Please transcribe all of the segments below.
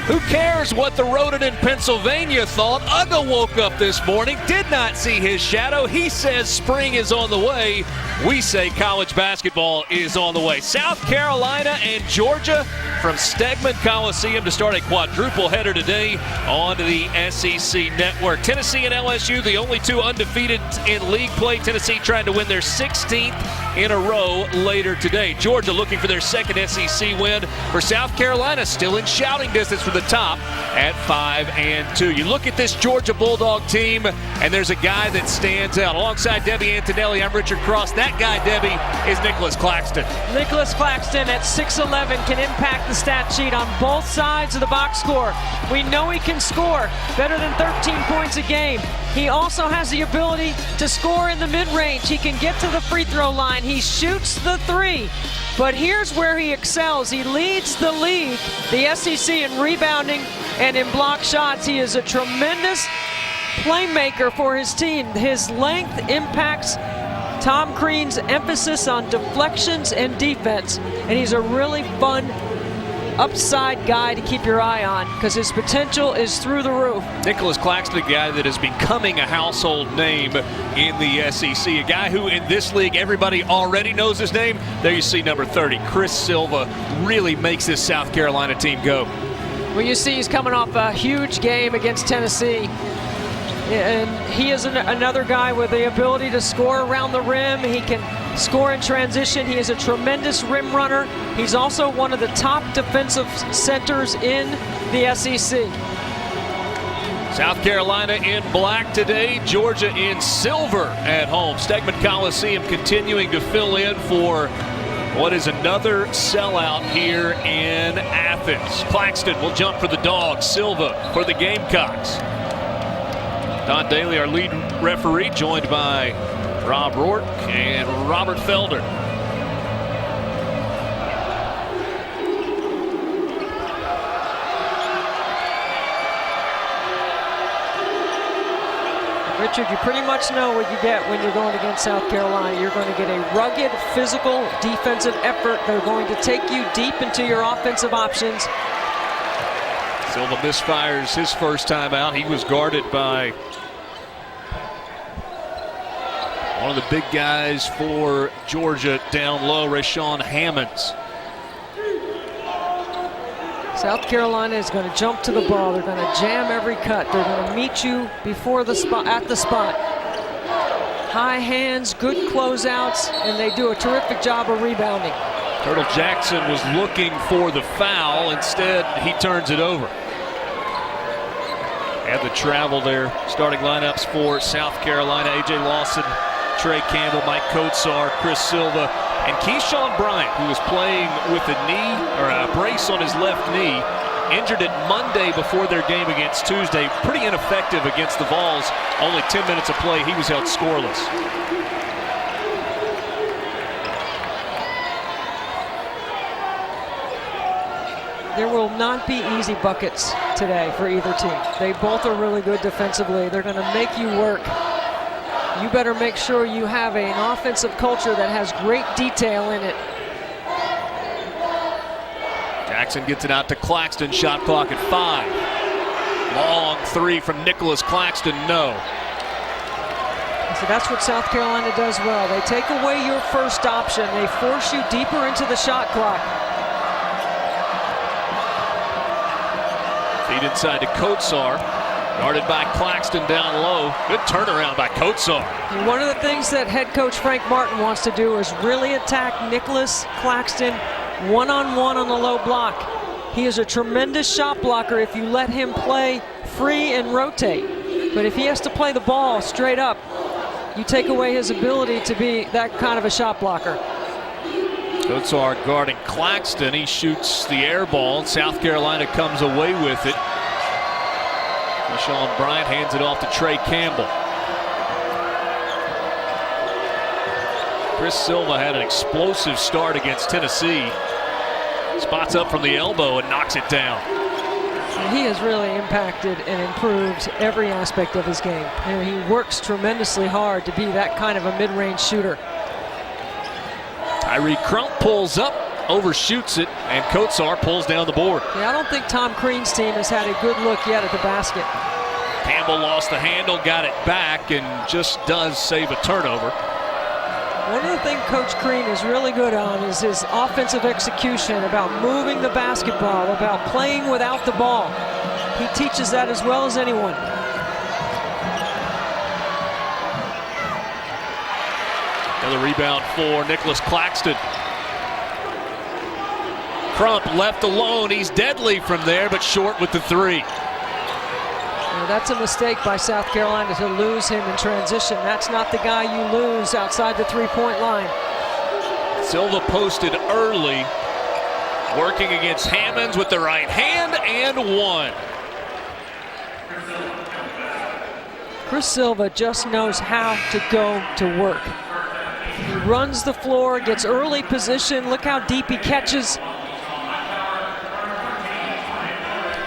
Who cares what the rodent in Pennsylvania thought? Uga woke up this morning, did not see his shadow. He says spring is on the way. We say college basketball is on the way. South Carolina and Georgia from Stegman Coliseum to start a quadruple header today on the SEC Network. Tennessee and LSU, the only two undefeated in league play. Tennessee trying to win their 16th in a row later today. Georgia looking for their second SEC win. For South Carolina, still in shouting distance from the top at 5-2. You look at this Georgia Bulldog team, and there's a guy that stands out. Alongside Debbie Antonelli, I'm Richard Cross. That guy, Debbie, is Nicholas Claxton. Nicholas Claxton at 6'11" can impact the stat sheet on both sides of the box score. We know he can score better than 13 points a game. He also has the ability to score in the mid-range. He can get to the free throw line. He shoots the three. But here's where he excels. He leads the league, the SEC, in rebounding and in block shots. He is a tremendous playmaker for his team. His length impacts Tom Crean's emphasis on deflections and defense. And he's a really fun upside guy to keep your eye on because his potential is through the roof. Nicholas Claxton, a guy that is becoming a household name in the SEC, a guy who in this league everybody already knows his name. There you see number 30, Chris Silva, really makes this South Carolina team go. Well, you see he's coming off a huge game against Tennessee. And he is another guy with the ability to score around the rim. He can score in transition. He is a tremendous rim runner. He's also one of the top defensive centers in the SEC. South Carolina in black today, Georgia in silver at home. Stegman Coliseum continuing to fill in for what is another sellout here in Athens. Claxton will jump for the Dogs. Silva for the Gamecocks. Don Daly, our lead referee, joined by Rob Rourke and Robert Felder. Richard, you pretty much know what you get when you're going against South Carolina. You're going to get a rugged, physical, defensive effort. They're going to take you deep into your offensive options. Silva misfires his first time out. He was guarded by one of the big guys for Georgia down low, Rashawn Hammonds. South Carolina is going to jump to the ball. They're going to jam every cut. They're going to meet you before the spot, at the spot. High hands, good closeouts, and they do a terrific job of rebounding. Turtle Jackson was looking for the foul. Instead, he turns it over. And the travel there. Starting lineups for South Carolina: A.J. Lawson, Trey Campbell, Mike Kotsar, Chris Silva, and Keyshawn Bryant, who was playing with a knee or a brace on his left knee, injured it Monday before their game against Tuesday. Pretty ineffective against the Vols. Only 10 minutes of play, he was held scoreless. There will not be easy buckets today for either team. They both are really good defensively. They're going to make you work. You better make sure you have an offensive culture that has great detail in it. Jackson gets it out to Claxton. Shot clock at 5. Long three from Nicholas Claxton, no. So that's what South Carolina does well. They take away your first option. They force you deeper into the shot clock. Feed inside to Kotsar. Guarded by Claxton down low. Good turnaround by Kotsar. And one of the things that head coach Frank Martin wants to do is really attack Nicholas Claxton one-on-one on the low block. He is a tremendous shot blocker if you let him play free and rotate. But if he has to play the ball straight up, you take away his ability to be that kind of a shot blocker. Kotsar guarding Claxton. He shoots the air ball. South Carolina comes away with it. Keyshawn Bryant hands it off to Trey Campbell. Chris Silva had an explosive start against Tennessee. Spots up from the elbow and knocks it down. He has really impacted and improved every aspect of his game. And he works tremendously hard to be that kind of a mid-range shooter. Tyree Crump pulls up, overshoots it, and Kotsar pulls down the board. Yeah, I don't think Tom Crean's team has had a good look yet at the basket. Campbell lost the handle, got it back, and just does save a turnover. One of the things Coach Crean is really good on is his offensive execution, about moving the basketball, about playing without the ball. He teaches that as well as anyone. Another rebound for Nicholas Claxton. Crump left alone. He's deadly from there, but short with the three. Now that's a mistake by South Carolina to lose him in transition. That's not the guy you lose outside the three-point line. Silva posted early, working against Hammonds with the right hand, and one. Chris Silva just knows how to go to work. He runs the floor, gets early position. Look how deep he catches.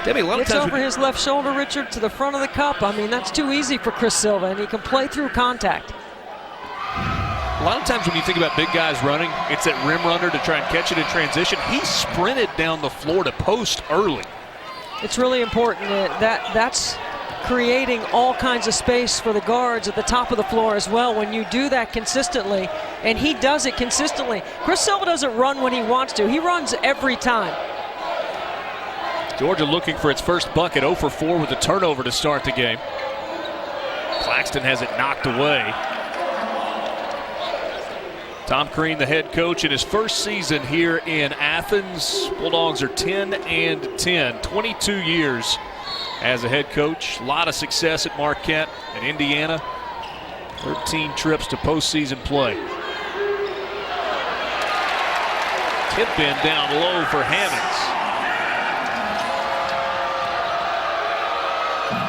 Debbie, a lot of Gets times over his left shoulder, Richard, to the front of the cup. I mean, that's too easy for Chris Silva, and he can play through contact. A lot of times when you think about big guys running, it's that rim runner to try and catch it in transition. He sprinted down the floor to post early. It's really important. That's creating all kinds of space for the guards at the top of the floor as well when you do that consistently, and he does it consistently. Chris Silva doesn't run when he wants to. He runs every time. Georgia looking for its first bucket, 0 for 4 with a turnover to start the game. Claxton has it knocked away. Tom Crean, the head coach, in his first season here in Athens. Bulldogs are 10-10, 22 years as a head coach. A lot of success at Marquette and Indiana. 13 trips to postseason play. Tip in down low for Hammonds.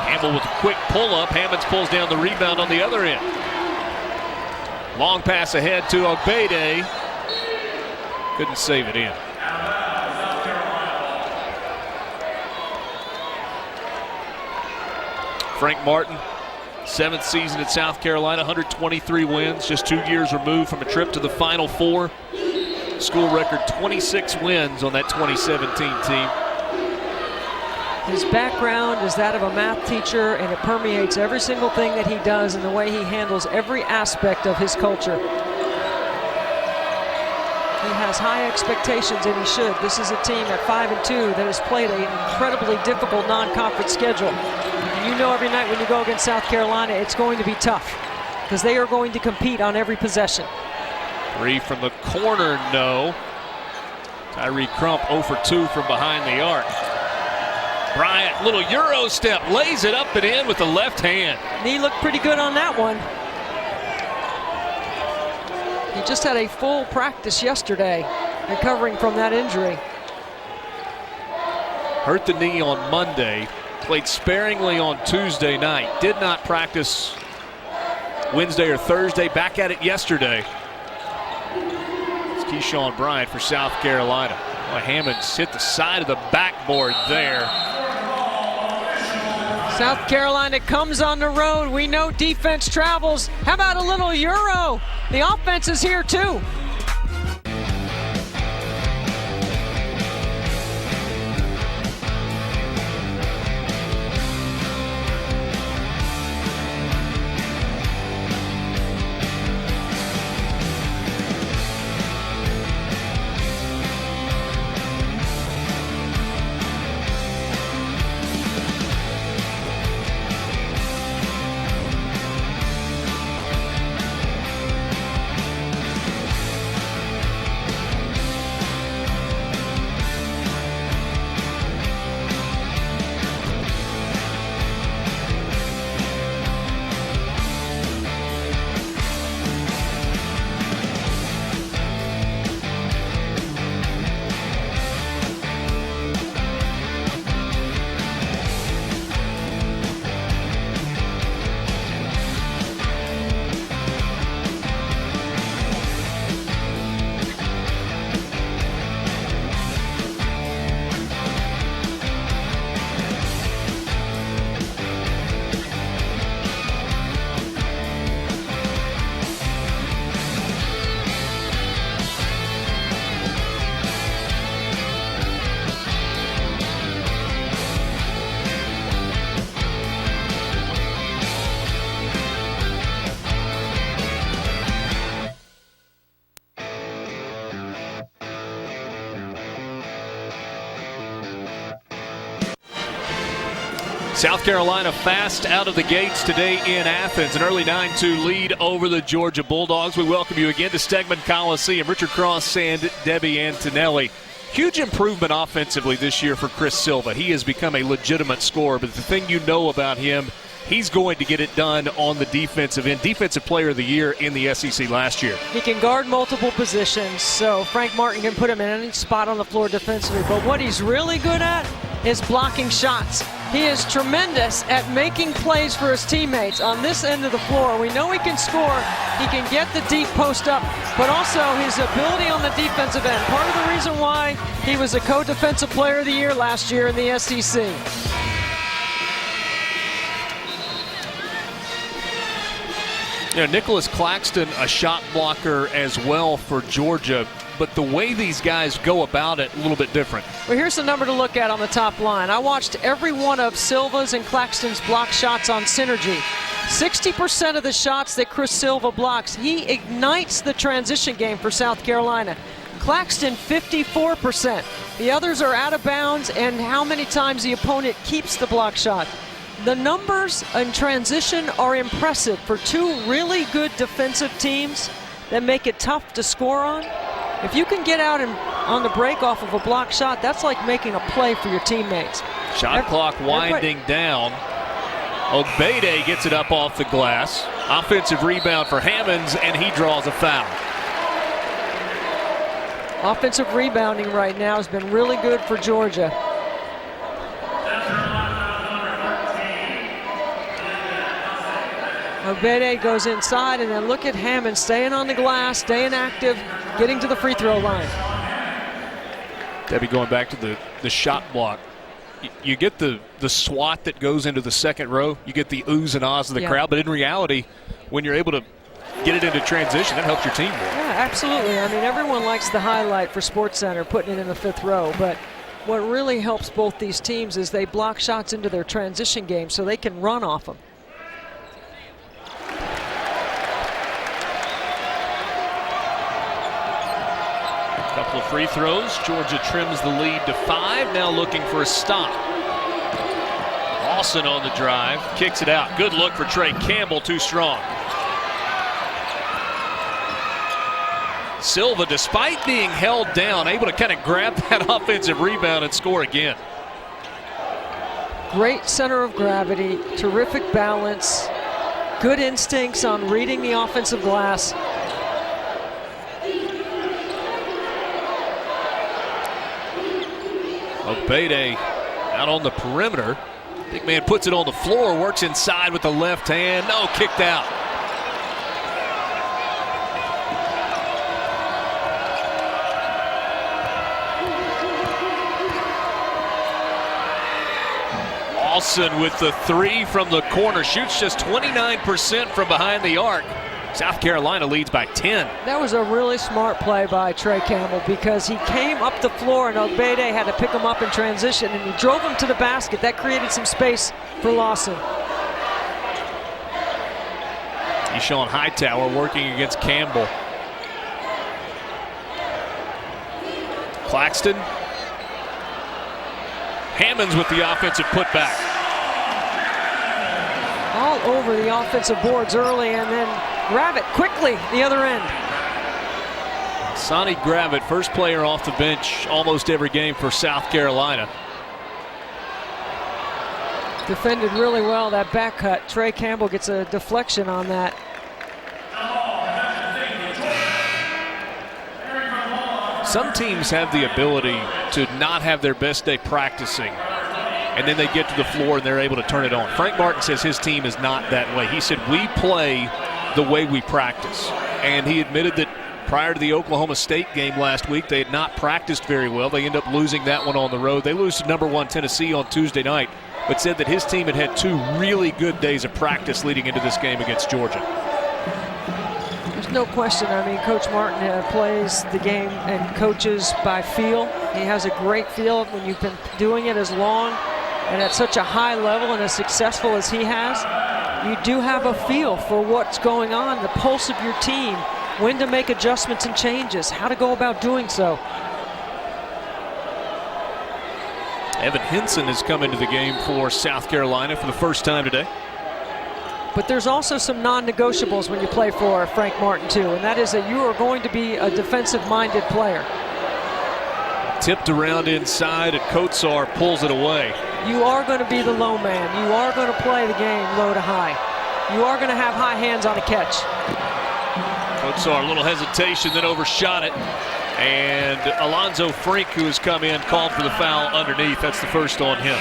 Campbell with a quick pull-up. Hammonds pulls down the rebound on the other end. Long pass ahead to Ogbede. Couldn't save it in. Frank Martin, 7th season at South Carolina, 123 wins, just 2 years removed from a trip to the Final Four. School record 26 wins on that 2017 team. His background is that of a math teacher, and it permeates every single thing that he does and the way he handles every aspect of his culture. He has high expectations, and he should. This is a team at 5-2 that has played an incredibly difficult non-conference schedule. And you know every night when you go against South Carolina, it's going to be tough because they are going to compete on every possession. 3 from the corner, no. Tyree Crump 0 for 2 from behind the arc. Bryant, little Euro step, lays it up and in with the left hand. And he looked pretty good on that one. He just had a full practice yesterday, recovering from that injury. Hurt the knee on Monday, played sparingly on Tuesday night, did not practice Wednesday or Thursday, back at it yesterday. It's Keyshawn Bryant for South Carolina. Boy, Hammonds hit the side of the backboard there. South Carolina comes on the road. We know defense travels. How about a little Euro? The offense is here too. South Carolina fast out of the gates today in Athens. An early 9-2 lead over the Georgia Bulldogs. We welcome you again to Stegman Coliseum. Richard Cross and Debbie Antonelli. Huge improvement offensively this year for Chris Silva. He has become a legitimate scorer, but the thing you know about him, he's going to get it done on the defensive end. Defensive Player of the Year in the SEC last year. He can guard multiple positions, so Frank Martin can put him in any spot on the floor defensively. But what he's really good at is blocking shots. He is tremendous at making plays for his teammates on this end of the floor. We know he can score. He can get the deep post up, but also his ability on the defensive end. Part of the reason why he was a co-defensive player of the year last year in the SEC. You know, Nicholas Claxton, a shot blocker as well for Georgia, but the way these guys go about it, a little bit different. Well, here's the number to look at on the top line. I watched every one of Silva's and Claxton's block shots on Synergy. 60% of the shots that Chris Silva blocks, he ignites the transition game for South Carolina. Claxton, 54%. The others are out of bounds, and how many times the opponent keeps the block shot. The numbers in transition are impressive for two really good defensive teams that make it tough to score on. If you can get out and on the break off of a block shot, that's like making a play for your teammates. Shot clock winding down. Ogbede gets it up off the glass. Offensive rebound for Hammonds, and he draws a foul. Offensive rebounding right now has been really good for Georgia. Ogbede goes inside, and then look at Hammond staying on the glass, staying active, getting to the free throw line. Debbie, going back to the shot block, you get the swat that goes into the second row, you get the oohs and ahs of the crowd, but in reality, when you're able to get it into transition, that helps your team more. Yeah, absolutely. I mean, everyone likes the highlight for SportsCenter, putting it in the fifth row, but what really helps both these teams is they block shots into their transition game so they can run off them. Couple of free throws. Georgia trims the lead to 5. Now looking for a stop. Lawson on the drive. Kicks it out. Good look for Trey Campbell. Too strong. Silva, despite being held down, able to kind of grab that offensive rebound and score again. Great center of gravity. Terrific balance. Good instincts on reading the offensive glass. Ogbede out on the perimeter. Big man puts it on the floor, works inside with the left hand. No, kicked out. Lawson with the 3 from the corner. Shoots just 29% from behind the arc. South Carolina leads by 10. That was a really smart play by Trey Campbell because he came up the floor and Ogbede had to pick him up in transition, and he drove him to the basket. That created some space for Lawson. Deshaun Hightower working against Campbell. Claxton. Hammonds with the offensive putback. All over the offensive boards early, and then Gravett quickly the other end. Sonny Gravett, first player off the bench almost every game for South Carolina. Defended really well, that back cut. Trey Campbell gets a deflection on that. Some teams have the ability to not have their best day practicing, and then they get to the floor and they're able to turn it on. Frank Martin says his team is not that way. He said, we play the way we practice. And he admitted that prior to the Oklahoma State game last week, they had not practiced very well. They end up losing that one on the road. They lose to number 1 Tennessee on Tuesday night, but said that his team had had 2 really good days of practice leading into this game against Georgia. There's no question. I mean, Coach Martin plays the game and coaches by feel. He has a great feel when you've been doing it as long and at such a high level and as successful as he has. You do have a feel for what's going on, the pulse of your team, when to make adjustments and changes, how to go about doing so. Evan Henson has come into the game for South Carolina for the first time today. But there's also some non-negotiables when you play for Frank Martin too, and that is that you are going to be a defensive-minded player. Tipped around inside, and Kotsar pulls it away. You are going to be the low man. You are going to play the game low to high. You are going to have high hands on a catch. Kotsar, a little hesitation, then overshot it. And Alonzo Frink, who has come in, called for the foul underneath. That's the first on him.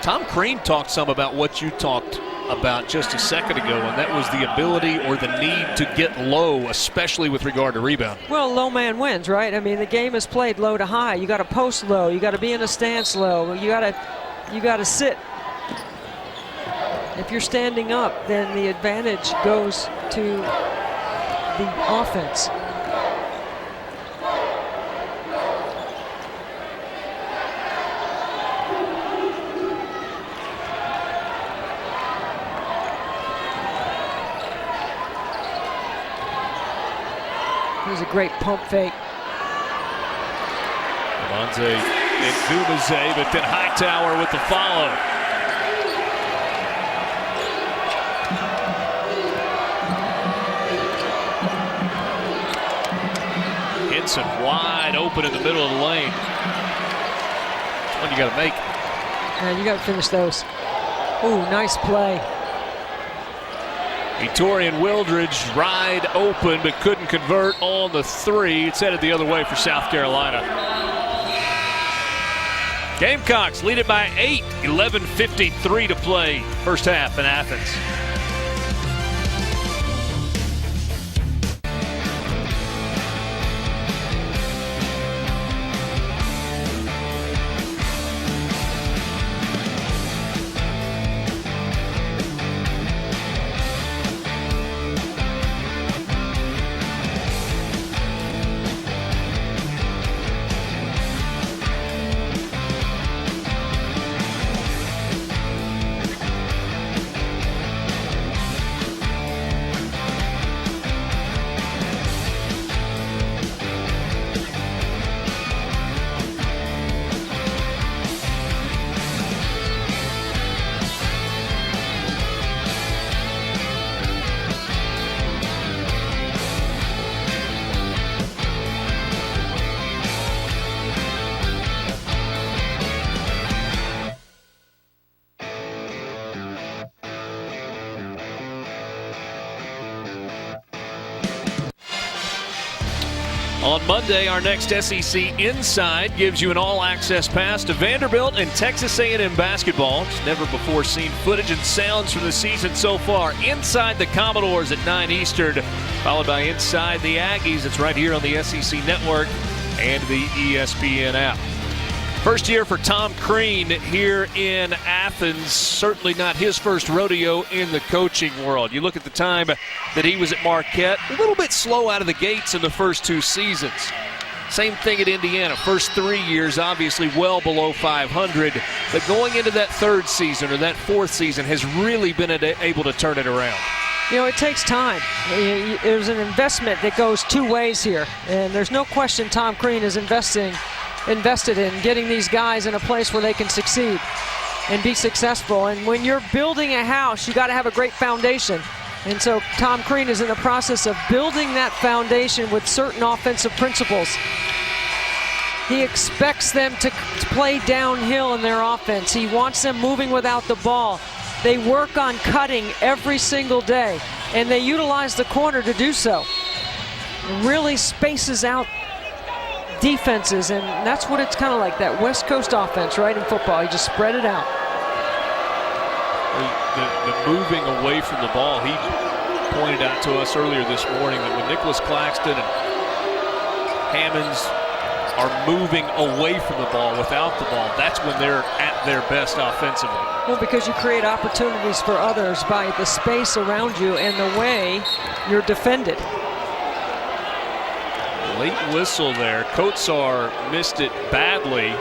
Tom Crean talked some about what you talked about just a second ago, and that was the ability or the need to get low, especially with regard to rebound. Well, low man wins, right? I mean, the game is played low to high. You got to post low. You got to be in a stance low. You got to sit. If you're standing up, then the advantage goes to the offense. Here's a great pump fake. Alonzo and Dumaze, but then Hightower with the follow. Henson wide open in the middle of the lane. That's one you got to make. Yeah, you got to finish those. Ooh, nice play. Etorian Wildridge wide open, but couldn't convert on the three. It's headed the other way for South Carolina. Gamecocks lead it by 8. 11:53 to play. First half in Athens. On Monday, our next SEC Inside gives you an all-access pass to Vanderbilt and Texas A&M basketball. It's never-before-seen footage and sounds from the season so far. Inside the Commodores at 9 Eastern, followed by Inside the Aggies. It's right here on the SEC Network and the ESPN app. First year for Tom Crean here in Athens. Certainly not his first rodeo in the coaching world. You look at the time that he was at Marquette, a little bit slow out of the gates in the first 2 seasons. Same thing at Indiana. First 3 years, obviously well below 500. But going into that 3rd season or that 4th season has really been able to turn it around. You know, it takes time. There's an investment that goes 2 ways here. And there's no question Tom Crean is invested in getting these guys in a place where they can succeed and be successful. And when you're building a house, you got to have a great foundation. And so Tom Crean is in the process of building that foundation with certain offensive principles. He expects them to play downhill in their offense. He wants them moving without the ball. They work on cutting every single day, and they utilize the corner to do so. It really spaces out defenses, and that's what it's kind of like, that West Coast offense, right, in football. You just spread it out. The moving away from the ball, he pointed out to us earlier this morning that when Nicholas Claxton and Hammonds are moving away from the ball, without the ball, that's when they're at their best offensively. Well, because you create opportunities for others by the space around you and the way you're defended. Late whistle there. Kotsar missed it badly.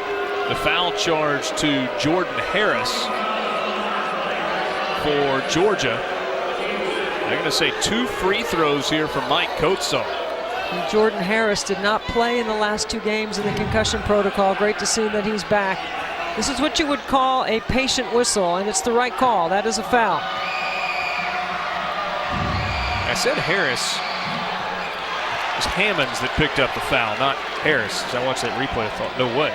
The foul charge to Jordan Harris for Georgia. They're going to say 2 free throws here from Mike Kotsar. And Jordan Harris did not play in the last 2 games in the concussion protocol. Great to see that he's back. This is what you would call a patient whistle, and it's the right call. That is a foul. I said Harris. It was Hammonds that picked up the foul, not Harris. As I watched that replay, I thought, no way.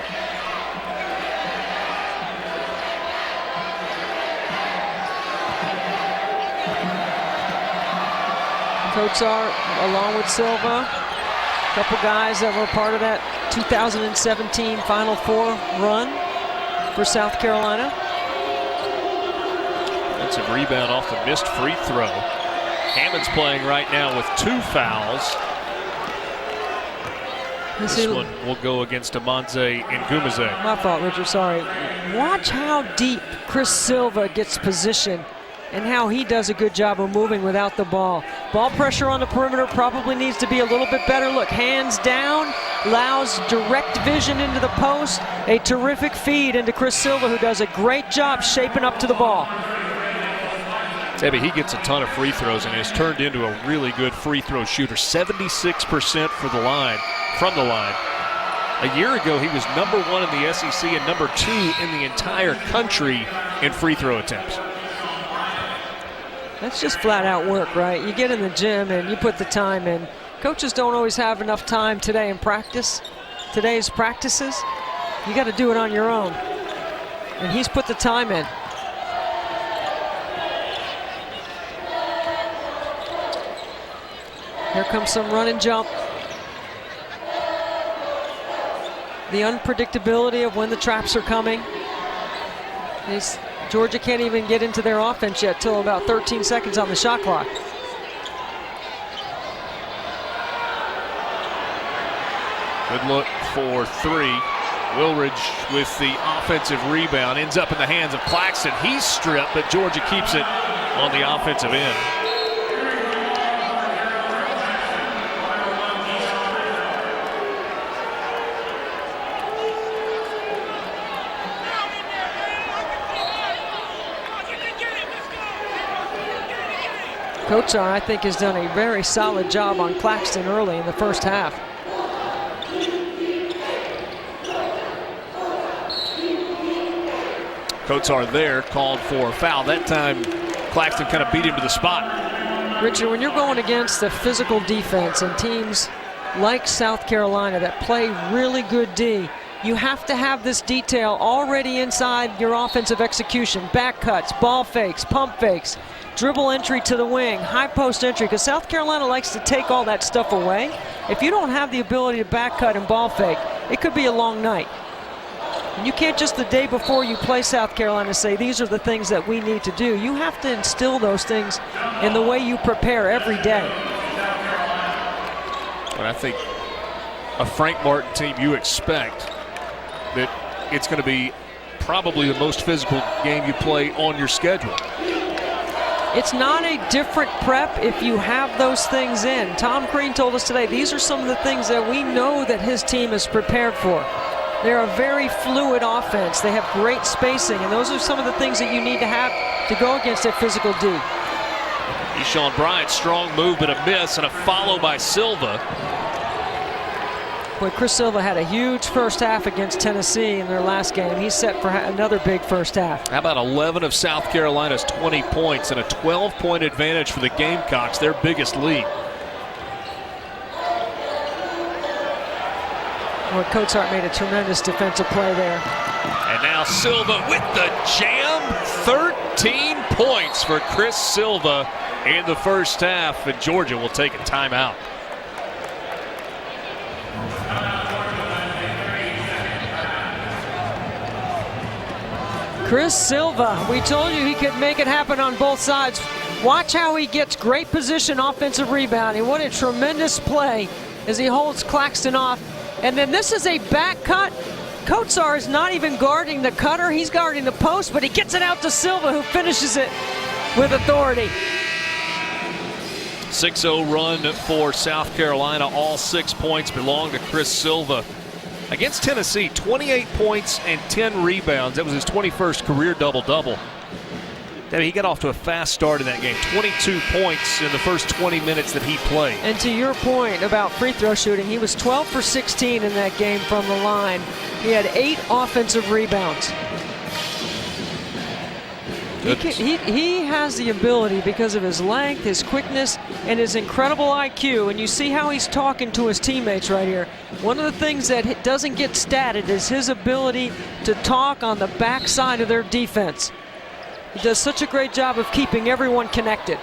Kotsar, along with Silva, a couple guys that were part of that 2017 Final Four run for South Carolina. That's a rebound off the missed free throw. Hammond's playing right now with 2 fouls. This one will go against Amanze Ngumaze. My fault, Richard, sorry. Watch how deep Chris Silva gets position and how he does a good job of moving without the ball. Ball pressure on the perimeter probably needs to be a little bit better. Look, hands down, allows direct vision into the post. A terrific feed into Chris Silva, who does a great job shaping up to the ball. Debbie, he gets a ton of free throws and has turned into a really good free throw shooter. 76% from the line. A year ago, he was #1 in the SEC and #2 in the entire country in free throw attempts. That's just flat out work, right? You get in the gym and you put the time in. Coaches don't always have enough time today in practice. Today's practices, you got to do it on your own. And he's put the time in. Here comes some run and jump. The unpredictability of when the traps are coming. Georgia can't even get into their offense yet till about 13 seconds on the shot clock. Good look for 3. Wilridge with the offensive rebound. Ends up in the hands of Claxton. He's stripped, but Georgia keeps it on the offensive end. Kotsar, I think, has done a very solid job on Claxton early in the first half. Kotsar there called for a foul. That time, Claxton kind of beat him to the spot. Richard, when you're going against a physical defense and teams like South Carolina that play really good D, you have to have this detail already inside your offensive execution. Back cuts, ball fakes, pump fakes, dribble entry to the wing, high post entry, because South Carolina likes to take all that stuff away. If you don't have the ability to back cut and ball fake, it could be a long night. And you can't just the day before you play South Carolina say, these are the things that we need to do. You have to instill those things in the way you prepare every day. And I think a Frank Martin team, you expect that it's going to be probably the most physical game you play on your schedule. It's not a different prep if you have those things in. Tom Crean told us today, these are some of the things that we know that his team is prepared for. They're a very fluid offense. They have great spacing, and those are some of the things that you need to have to go against a physical D. Eshawn Bryant, strong move, but a miss, and a follow by Silva. Boy, Chris Silva had a huge first half against Tennessee in their last game. He's set for another big first half. How about 11 of South Carolina's 20 points and a 12-point advantage for the Gamecocks, their biggest lead. Well, Kotsar made a tremendous defensive play there. And now Silva with the jam. 13 points for Chris Silva in the first half, and Georgia will take a timeout. Chris Silva, we told you he could make it happen on both sides. Watch how he gets great position offensive rebounding. What a tremendous play as he holds Claxton off. And then this is a back cut. Kotsar is not even guarding the cutter. He's guarding the post, but he gets it out to Silva, who finishes it with authority. 6-0 run for South Carolina. All 6 points belong to Chris Silva. Against Tennessee, 28 points and 10 rebounds. That was his 21st career double-double. He got off to a fast start in that game. 22 points in the first 20 minutes that he played. And to your point about free throw shooting, he was 12 for 16 in that game from the line. He had 8 offensive rebounds. He has the ability, because of his length, his quickness, and his incredible IQ, and you see how he's talking to his teammates right here. One of the things that doesn't get statted is his ability to talk on the backside of their defense. He does such a great job of keeping everyone connected.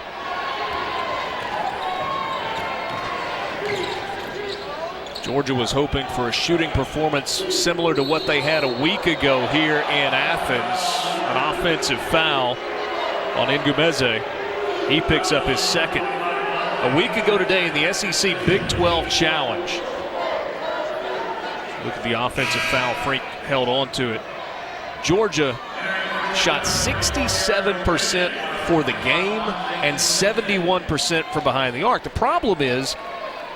Georgia was hoping for a shooting performance similar to what they had a week ago here in Athens. An offensive foul on Ngumeze. He picks up his second. A week ago today in the SEC Big 12 Challenge. Look at the offensive foul. Frank held on to it. Georgia shot 67% for the game and 71% from behind the arc. The problem is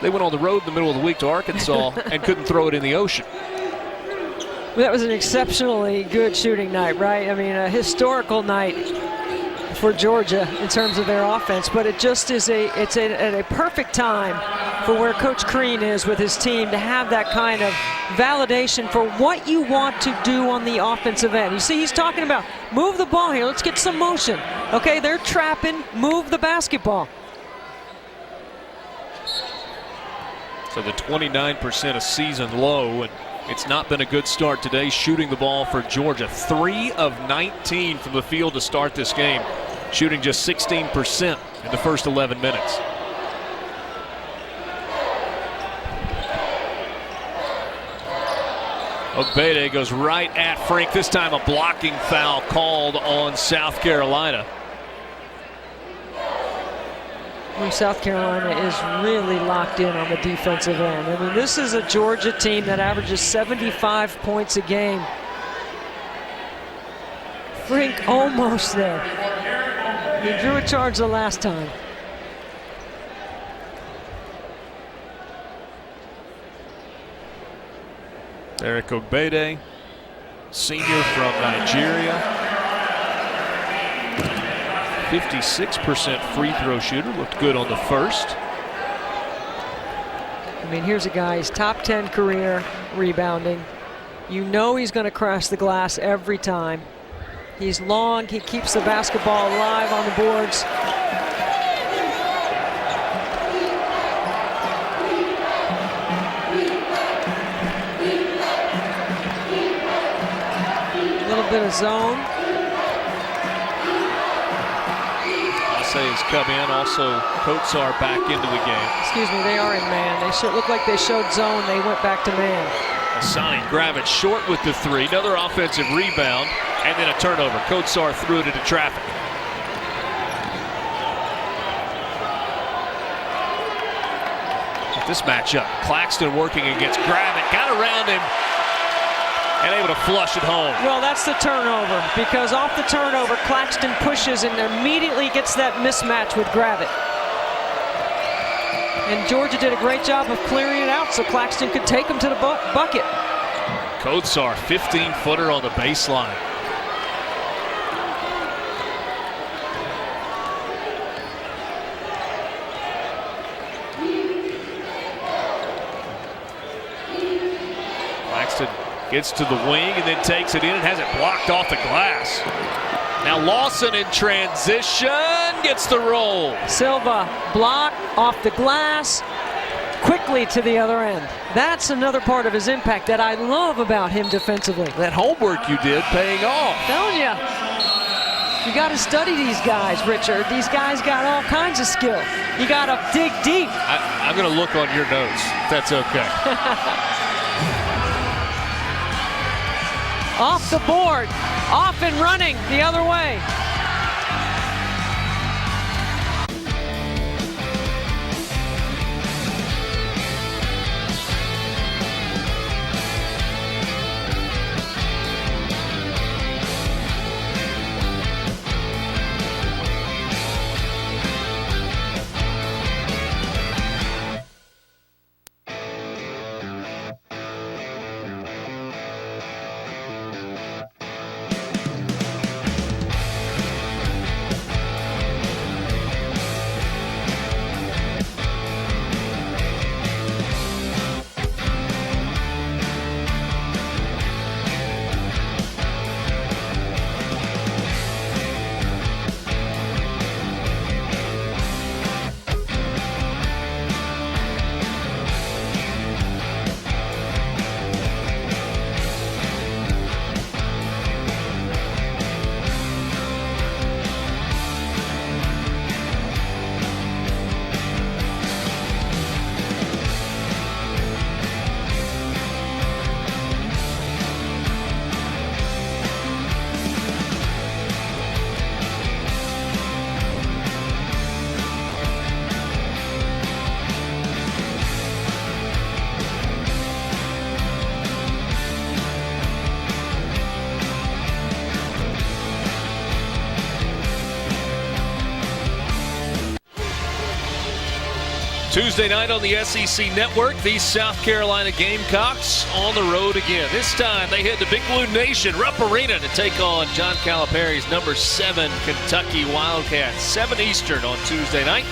they went on the road in the middle of the week to Arkansas and couldn't throw it in the ocean. That was an exceptionally good shooting night, right? I mean, a historical night for Georgia in terms of their offense, but it just is at a perfect time for where Coach Crean is with his team to have that kind of validation for what you want to do on the offensive end. You see, he's talking about move the ball here. Let's get some motion. Okay, they're trapping. Move the basketball. So the 29% a season low, and it's not been a good start today shooting the ball for Georgia. 3 of 19 from the field to start this game, shooting just 16% in the first 11 minutes. Ogbede goes right at Frank. This time a blocking foul called on South Carolina. South Carolina is really locked in on the defensive end. I mean, this is a Georgia team that averages 75 points a game. Frank almost there. He drew a charge the last time. Eric Ogbede, senior from Nigeria. 56% free throw shooter, looked good on the first. I mean, here's a guy, he's top 10 career rebounding. You know he's going to crash the glass every time. He's long, he keeps the basketball alive on the boards. A little bit of zone. Has come in. Also, Kotsar back into the game. Excuse me, they are in man. They look like they showed zone. They went back to man. Asani Gravett short with the 3. Another offensive rebound, and then a turnover. Kotsar threw it into traffic. This matchup, Claxton working against Gravett. Got around him and able to flush it home. Well, that's the turnover, because off the turnover, Claxton pushes and immediately gets that mismatch with Gravett. And Georgia did a great job of clearing it out so Claxton could take him to the bucket. Kotsar, 15-footer on the baseline. Claxton gets to the wing and then takes it in and has it blocked off the glass. Now Lawson in transition, gets the roll. Silva block off the glass, quickly to the other end. That's another part of his impact that I love about him defensively. That homework you did paying off. Telling you. You got to study these guys, Richard. These guys got all kinds of skill. You got to dig deep. I'm going to look on your notes, if that's okay. Off the board, off and running the other way. Tuesday night on the SEC Network, the South Carolina Gamecocks on the road again. This time they head to Big Blue Nation, Rupp Arena, to take on John Calipari's number 7 Kentucky Wildcats. 7 Eastern on Tuesday night,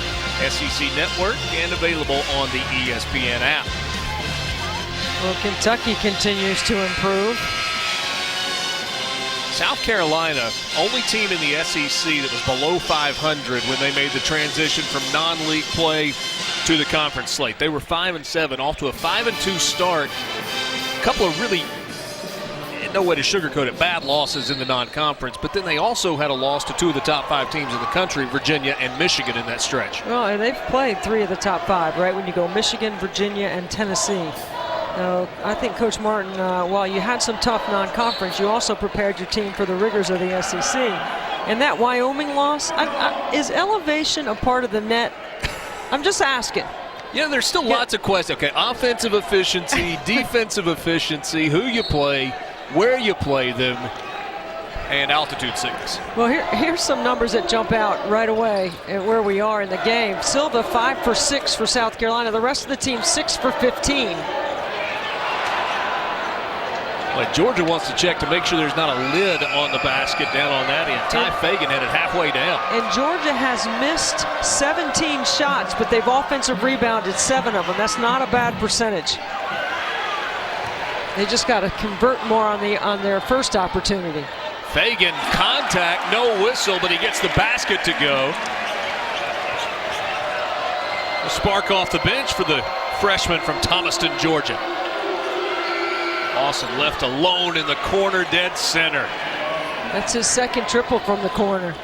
SEC Network, and available on the ESPN app. Well, Kentucky continues to improve. South Carolina, only team in the SEC that was below 500 when they made the transition from non-league play to the conference slate. They were 5-7, off to a 5-2 start. A couple of really, no way to sugarcoat it, bad losses in the non-conference, but then they also had a loss to 2 of the top 5 teams in the country, Virginia and Michigan, in that stretch. Well, and they've played 3 of the top 5, right? When you go Michigan, Virginia, and Tennessee. I think Coach Martin, while you had some tough non-conference, you also prepared your team for the rigors of the SEC. And that Wyoming loss, is elevation a part of the net? I'm just asking. Yeah, there's still lots of questions. Okay, offensive efficiency, defensive efficiency, who you play, where you play them, and altitude sickness. Well, here's some numbers that jump out right away at where we are in the game. Silva 5 for 6 for South Carolina. The rest of the team 6 for 15. Well, Georgia wants to check to make sure there's not a lid on the basket down on that end. Ty Fagan had it halfway down. And Georgia has missed 17 shots, but they've offensive rebounded 7 of them. That's not a bad percentage. They just got to convert more on their first opportunity. Fagan, contact, no whistle, but he gets the basket to go. A spark off the bench for the freshman from Thomaston, Georgia. Lawson left alone in the corner, dead center. That's his second triple from the corner.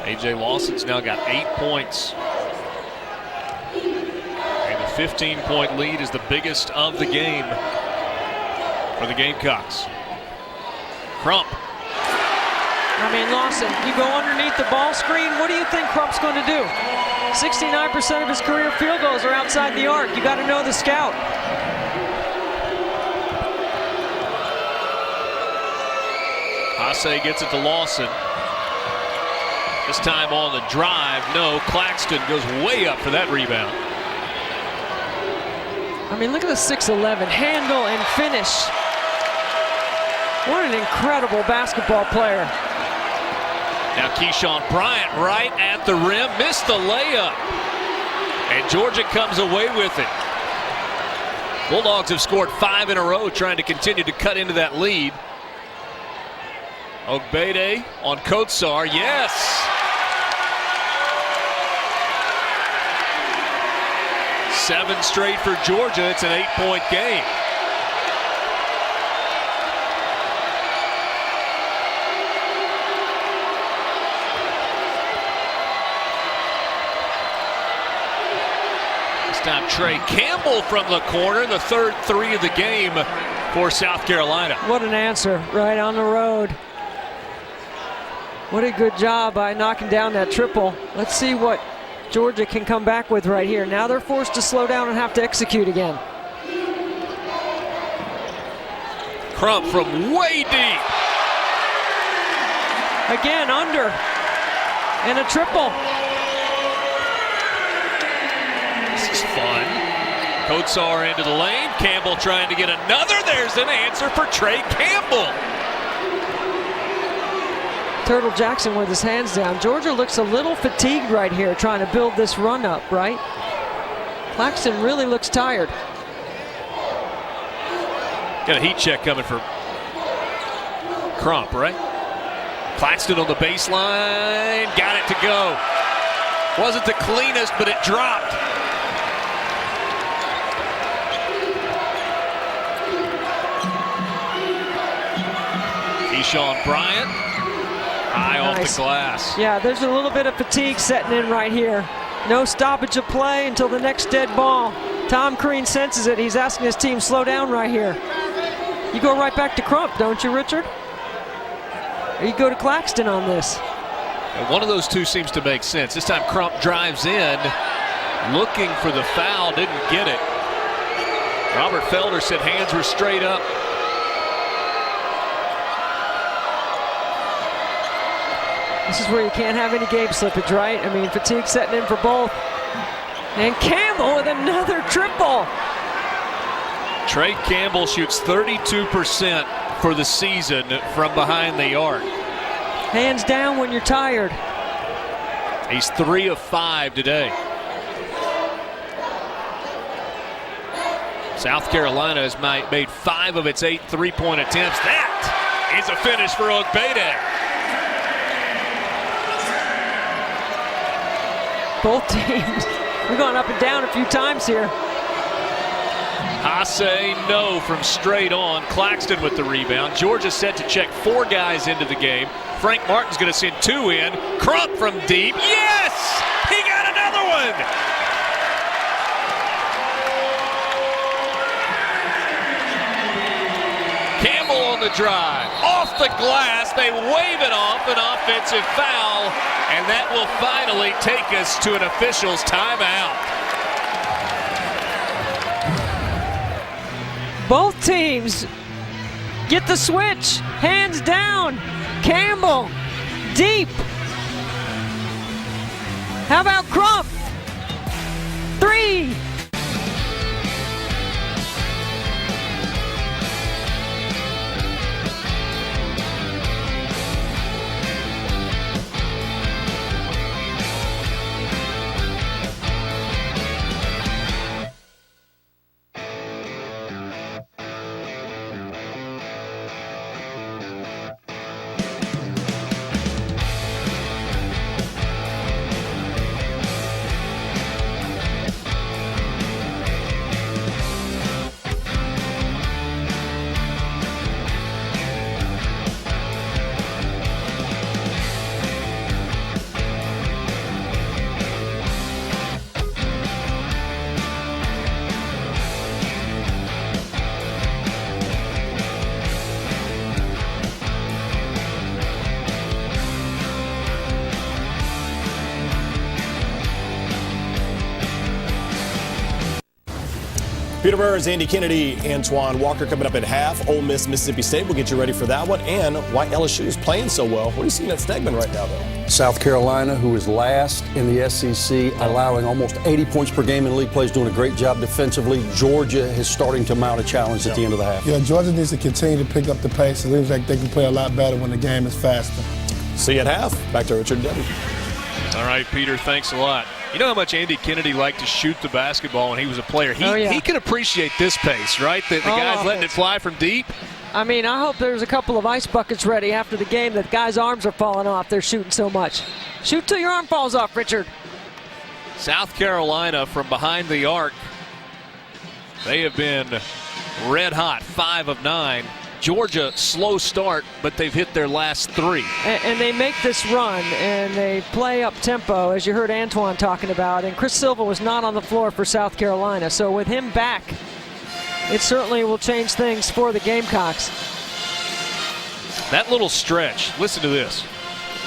A.J. Lawson's now got 8 points. And the 15-point lead is the biggest of the game for the Gamecocks. Crump. I mean, Lawson, you go underneath the ball screen, what do you think Crump's going to do? 69% of his career field goals are outside the arc. You got to know the scout. Haase gets it to Lawson. This time on the drive, no. Claxton goes way up for that rebound. I mean, look at the 6'11", handle and finish. What an incredible basketball player. Now Keyshawn Bryant right at the rim, missed the layup. And Georgia comes away with it. Bulldogs have scored 5 in a row, trying to continue to cut into that lead. Ogbede on Kotsar, yes! Seven straight for Georgia. It's an 8-point game. Time Trey Campbell from the corner, the third 3 of the game for South Carolina. What an answer, right on the road. What a good job by knocking down that triple. Let's see what Georgia can come back with right here. Now they're forced to slow down and have to execute again. Crump from way deep. Again, under. And a triple. This is fun. Kotsar into the lane. Campbell trying to get another. There's an answer for Trey Campbell. Turtle Jackson with his hands down. Georgia looks a little fatigued right here trying to build this run up, right? Claxton really looks tired. Got a heat check coming for Crump, right? Claxton on the baseline. Got it to go. Wasn't the cleanest, but it dropped. Keyshawn Bryant, high off the glass. Yeah, there's a little bit of fatigue setting in right here. No stoppage of play until the next dead ball. Tom Crean senses it. He's asking his team, slow down right here. You go right back to Crump, don't you, Richard? Or you go to Claxton on this? And one of those two seems to make sense. This time Crump drives in, looking for the foul, didn't get it. Robert Felder said hands were straight up. This is where you can't have any game slippage, right? I mean, fatigue setting in for both. And Campbell with another triple. Trey Campbell shoots 32% for the season from behind the arc. Hands down when you're tired. He's 3 of 5 today. South Carolina has made 5 of its 8 3-point attempts. That is a finish for Ogbede. Both teams, we've gone up and down a few times here. Haase, no from straight on. Claxton with the rebound. Georgia set to check 4 guys into the game. Frank Martin's going to send 2 in. Crump from deep. Yes! He got another one! Campbell on the drive. Off the glass. They wave it off. An offensive foul. And that will finally take us to an official's timeout. Both teams get the switch. Hands down. Campbell. Deep. How about Crump? 3. Peter Burns, Andy Kennedy, Antoine Walker coming up at half. Ole Miss, Mississippi State. We'll get you ready for that one. And why LSU is playing so well. What are you seeing at Stegman right now, though? South Carolina, who is last in the SEC, allowing almost 80 points per game in league play, is doing a great job defensively. Georgia is starting to mount a challenge at the end of the half. Yeah, Georgia needs to continue to pick up the pace. It looks like they can play a lot better when the game is faster. See you at half. Back to Richard and Debbie. All right, Peter, thanks a lot. You know how much Andy Kennedy liked to shoot the basketball when he was a player? He can appreciate this pace, right? The guy's letting it fly from deep. I mean, I hope there's a couple of ice buckets ready after the game that guys' arms are falling off. They're shooting so much. Shoot till your arm falls off, Richard. South Carolina from behind the arc. They have been red hot, 5 of 9. Georgia, slow start, but they've hit their last 3. And they make this run, and they play up tempo, as you heard Antoine talking about. And Chris Silva was not on the floor for South Carolina. So with him back, it certainly will change things for the Gamecocks. That little stretch, listen to this.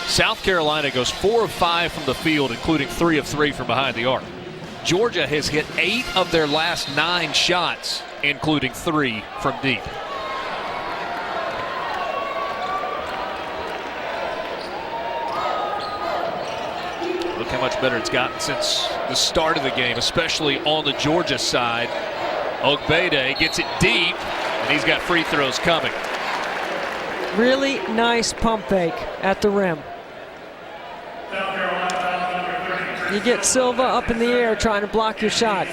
South Carolina goes 4 of 5 from the field, including 3 of 3 from behind the arc. Georgia has hit 8 of their last 9 shots, including 3 from deep. Look how much better it's gotten since the start of the game, especially on the Georgia side. Ogbede gets it deep, and he's got free throws coming. Really nice pump fake at the rim. You get Silva up in the air trying to block your shot.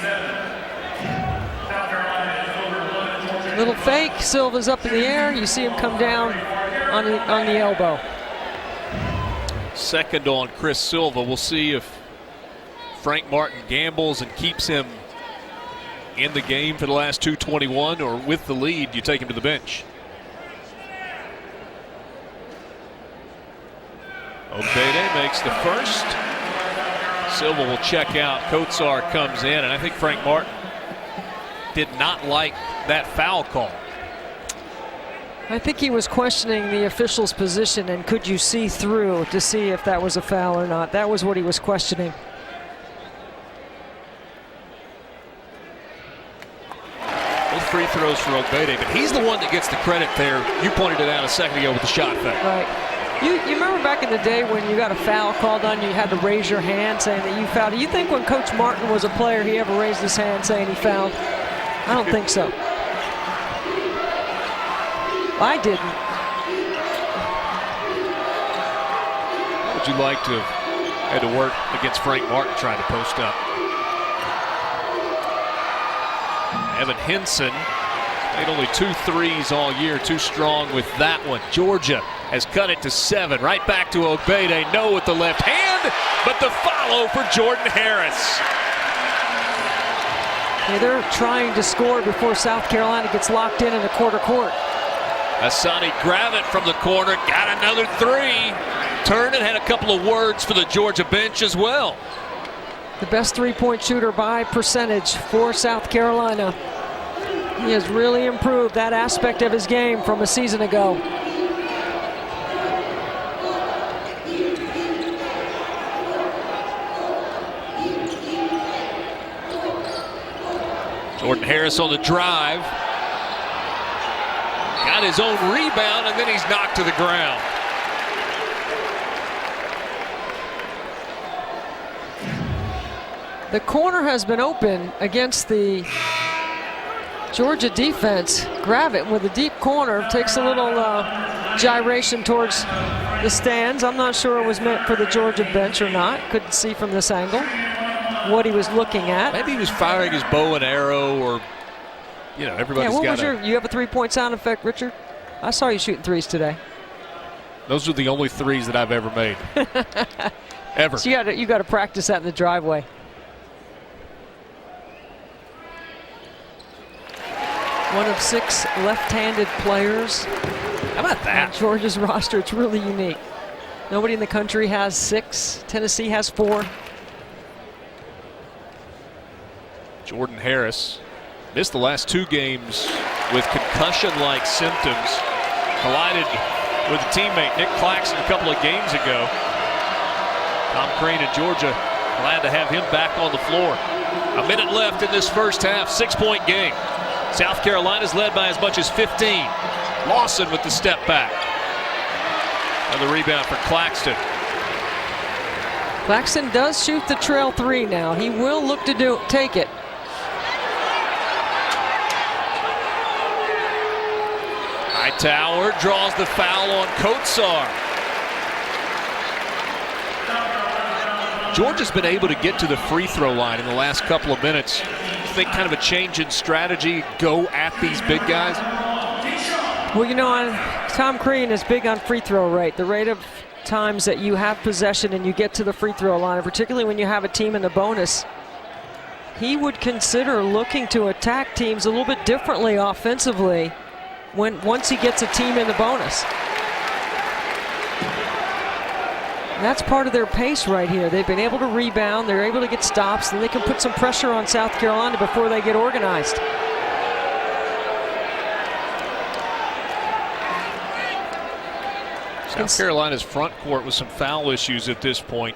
Little fake, Silva's up in the air. You see him come down on the elbow. Second on Chris Silva. We'll see if Frank Martin gambles and keeps him in the game for the last 2:21, or with the lead, you take him to the bench. Ogbede makes the first. Silva will check out. Kotsar comes in, and I think Frank Martin did not like that foul call. I think he was questioning the official's position and could you see through to see if that was a foul or not. That was what he was questioning. Both free throws for Ogbede, but he's the one that gets the credit there. You pointed it out a second ago with the shot fake. Right. You remember back in the day when you got a foul called on you, had to raise your hand saying that you fouled. Do you think when Coach Martin was a player, he ever raised his hand saying he fouled? I don't think so. I didn't. What would you like to have had to work against Frank Martin trying to post up? Evan Henson made only 2 threes all year, too strong with that one. Georgia has cut it to 7. Right back to Obede. No with the left hand, but the follow for Jordan Harris. Yeah, they're trying to score before South Carolina gets locked in the quarter court. Asani Gravett from the corner, got another 3. Turned and had a couple of words for the Georgia bench as well. The best three-point shooter by percentage for South Carolina. He has really improved that aspect of his game from a season ago. Jordan Harris on the drive. Got his own rebound, and then he's knocked to the ground. The corner has been open against the Georgia defense. Gravett with a deep corner takes a little gyration towards the stands. I'm not sure it was meant for the Georgia bench or not. Couldn't see from this angle what he was looking at. Maybe he was firing his bow and arrow, or everybody's got you have a three-point sound effect, Richard? I saw you shooting threes today. Those are the only threes that I've ever made. Ever. So you got to practice that in the driveway. One of 6 left-handed players. How about that? On Georgia's roster, it's really unique. Nobody in the country has 6. Tennessee has 4. Jordan Harris missed the last 2 games with concussion-like symptoms. Collided with a teammate, Nick Claxton, a couple of games ago. Tom Crean in Georgia, glad to have him back on the floor. A minute left in this first half, 6-point game. South Carolina's led by as much as 15. Lawson with the step back. Another rebound for Claxton. Claxton does shoot the trail 3 now. He will look to take it. Hightower draws the foul on Kotsar. Georgia's been able to get to the free throw line in the last couple of minutes. You think kind of a change in strategy, go at these big guys? Well, Tom Crean is big on free throw rate. The rate of times that you have possession and you get to the free throw line, particularly when you have a team in the bonus, he would consider looking to attack teams a little bit differently offensively once he gets a team in the bonus. And that's part of their pace right here. They've been able to rebound, they're able to get stops, and they can put some pressure on South Carolina before they get organized. South Carolina's front court with some foul issues at this point.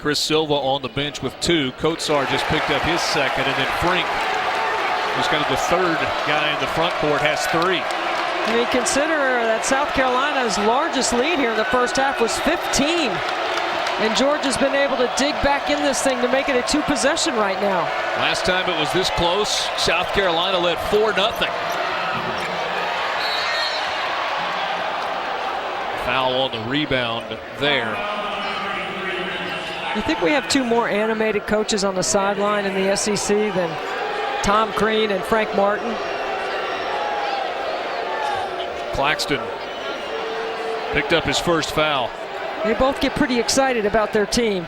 Chris Silva on the bench with 2. Kotsar just picked up his 2nd, and then Frink, who's kind of the 3rd guy in the front court, has 3. I mean, consider that South Carolina's largest lead here in the first half was 15. And Georgia's been able to dig back in this thing to make it a 2-possession right now. Last time it was this close, South Carolina led 4-0. Foul on the rebound there. You think we have 2 more animated coaches on the sideline in the SEC than Tom Crean and Frank Martin? Claxton picked up his first foul. They both get pretty excited about their team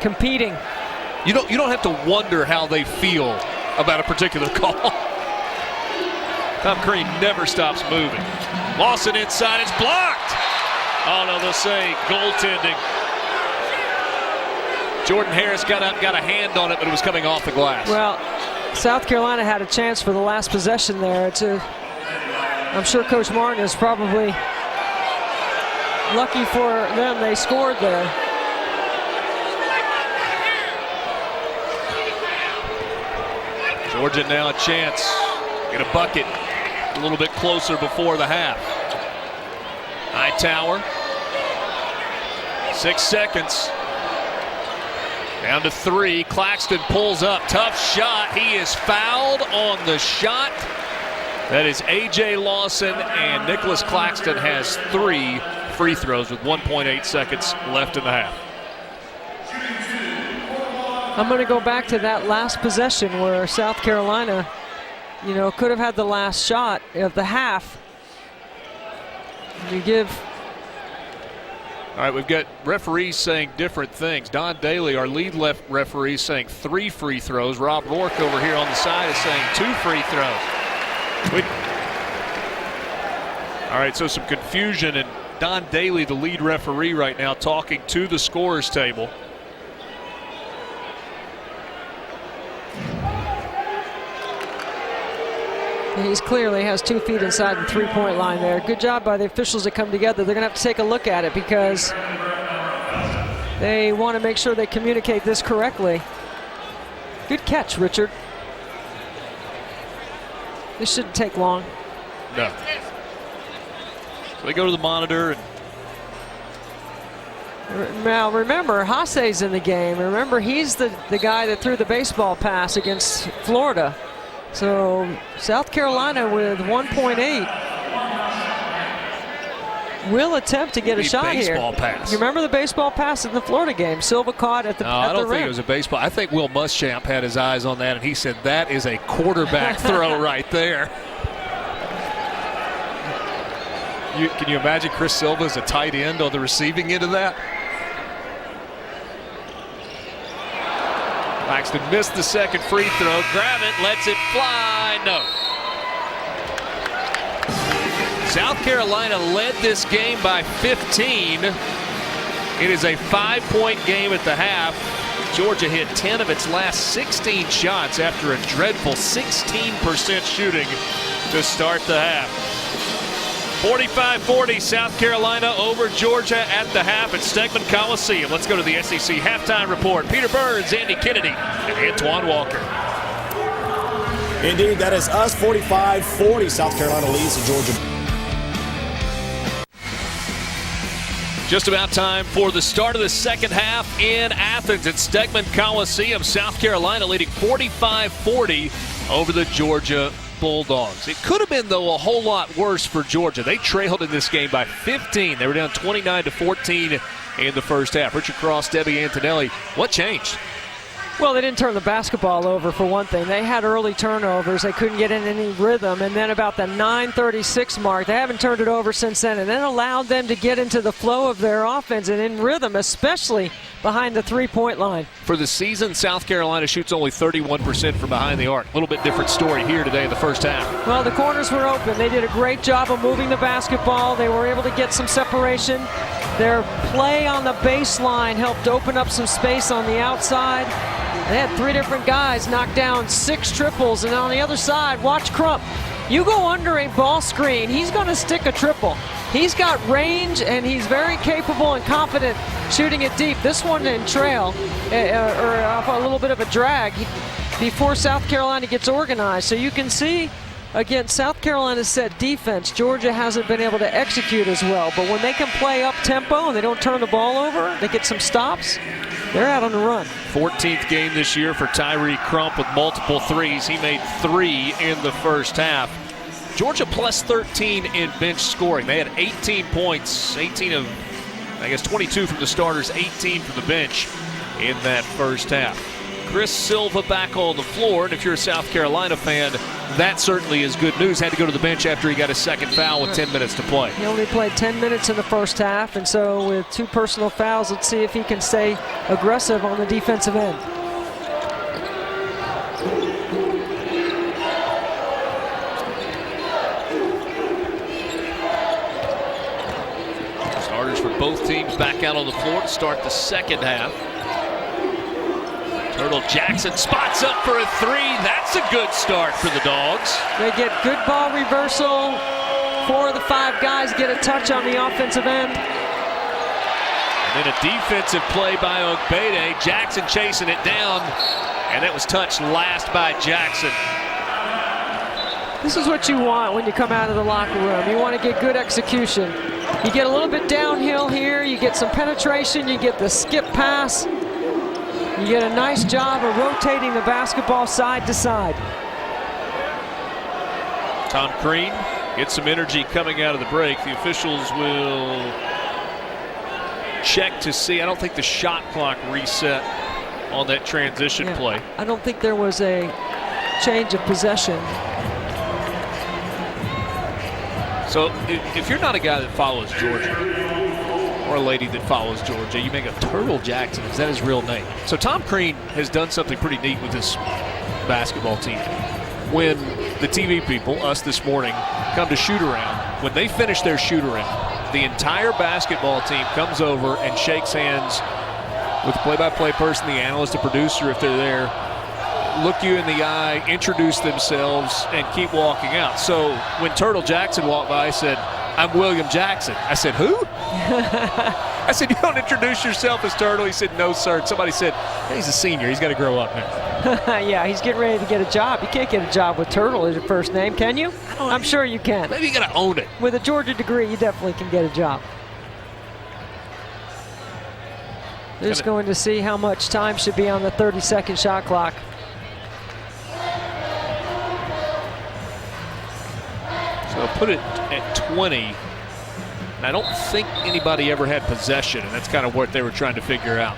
competing. You don't have to wonder how they feel about a particular call. Tom Crean never stops moving. Lawson inside, it's blocked. Oh no, they'll say goaltending. Jordan Harris got up, got a hand on it, but it was coming off the glass. Well, South Carolina had a chance for the last possession there. I'm sure Coach Martin is probably lucky for them they scored there. Georgia now a chance to get a bucket a little bit closer before the half. Hightower 6 seconds. Down to 3. Claxton pulls up. Tough shot. He is fouled on the shot. That is A.J. Lawson, and Nicholas Claxton has 3 free throws with 1.8 seconds left in the half. I'm going to go back to that last possession where South Carolina, could have had the last shot of the half. You give. All right, we've got referees saying different things. Don Daly, our lead referee, saying 3 free throws. Rob Rourke over here on the side is saying 2 free throws. All right, so some confusion, and Don Daly, the lead referee right now, talking to the scorer's table. He's clearly has 2 feet inside the 3-point line there. Good job by the officials that come together. They're going to have to take a look at it because they want to make sure they communicate this correctly. Good catch, Richard. This shouldn't take long. No. So they go to the monitor. Now remember, Hase's in the game. Remember, he's the guy that threw the baseball pass against Florida. So South Carolina with 1.8 will attempt to get a shot here. Baseball pass. You remember the baseball pass in the Florida game? Silva caught at the rim. I don't think it was a baseball. I think Will Muschamp had his eyes on that, and he said that is a quarterback throw right there. Can you imagine Chris Silva as a tight end on the receiving end of that? Claxton missed the second free throw. Grab it, lets it fly. No. South Carolina led this game by 15. It is a 5-point game at the half. Georgia hit 10 of its last 16 shots after a dreadful 16% shooting to start the half. 45-40, South Carolina over Georgia at the half at Stegman Coliseum. Let's go to the SEC halftime report. Peter Burns, Andy Kennedy, and Antoine Walker. Indeed, that is us. 45-40, South Carolina leads to Georgia. Just about time for the start of the second half in Athens at Stegman Coliseum. South Carolina leading 45-40 over the Georgia Bulldogs. It could have been, though, a whole lot worse for Georgia. They trailed in this game by 15. They were down 29-14 in the first half. Richard Cross, Debbie Antonelli. What changed? Well, they didn't turn the basketball over, for one thing. They had early turnovers. They couldn't get in any rhythm. And then about the 9:36 mark, they haven't turned it over since then. And then allowed them to get into the flow of their offense and in rhythm, especially behind the 3-point line. For the season, South Carolina shoots only 31% from behind the arc. A little bit different story here today in the first half. Well, the corners were open. They did a great job of moving the basketball. They were able to get some separation. Their play on the baseline helped open up some space on the outside. They had 3 different guys knock down 6 triples, and on the other side, watch Crump. You go under a ball screen, he's going to stick a triple. He's got range, and he's very capable and confident shooting it deep. This one in trail, or off a little bit of a drag before South Carolina gets organized. So you can see, again, South Carolina's set defense. Georgia hasn't been able to execute as well. But when they can play up tempo and they don't turn the ball over, they get some stops, they're out on the run. 14th game this year for Tyree Crump with multiple threes. He made 3 in the first half. Georgia plus 13 in bench scoring. They had 18 points, 18 of, 22 from the starters, 18 from the bench in that first half. Chris Silva back on the floor, and if you're a South Carolina fan, that certainly is good news. Had to go to the bench after he got a second foul with 10 minutes to play. He only played 10 minutes in the first half, and so with 2 personal fouls, let's see if he can stay aggressive on the defensive end. Starters for both teams back out on the floor to start the second half. Turtle Jackson spots up for a 3. That's a good start for the Dogs. They get good ball reversal. 4 of the 5 guys get a touch on the offensive end. And then a defensive play by Ogbede. Jackson chasing it down, and it was touched last by Jackson. This is what you want when you come out of the locker room. You want to get good execution. You get a little bit downhill here, you get some penetration, you get the skip pass. You get a nice job of rotating the basketball side to side. Tom Crean gets some energy coming out of the break. The officials will check to see. I don't think the shot clock reset on that transition play. I don't think there was a change of possession. So if you're not a guy that follows Georgia, or a lady that follows Georgia, you make a Turtle Jackson. Is that his real name? So Tom Crean has done something pretty neat with this basketball team. When the TV people, us this morning, come to shoot around, when they finish their shoot around, the entire basketball team comes over and shakes hands with the play-by-play person, the analyst, the producer, if they're there, look you in the eye, introduce themselves, and keep walking out. So when Turtle Jackson walked by, I said, "I'm William Jackson." I said, "Who?" I said, "You don't introduce yourself as Turtle?" He said, "No, sir." And somebody said, "He's a senior. He's got to grow up now." Yeah, he's getting ready to get a job. You can't get a job with Turtle as your first name, can you? I'm sure you can. Maybe you got to own it. With a Georgia degree, you definitely can get a job. They're just going to see how much time should be on the 30-second shot clock. So put it at 20. And I don't think anybody ever had possession, and that's kind of what they were trying to figure out.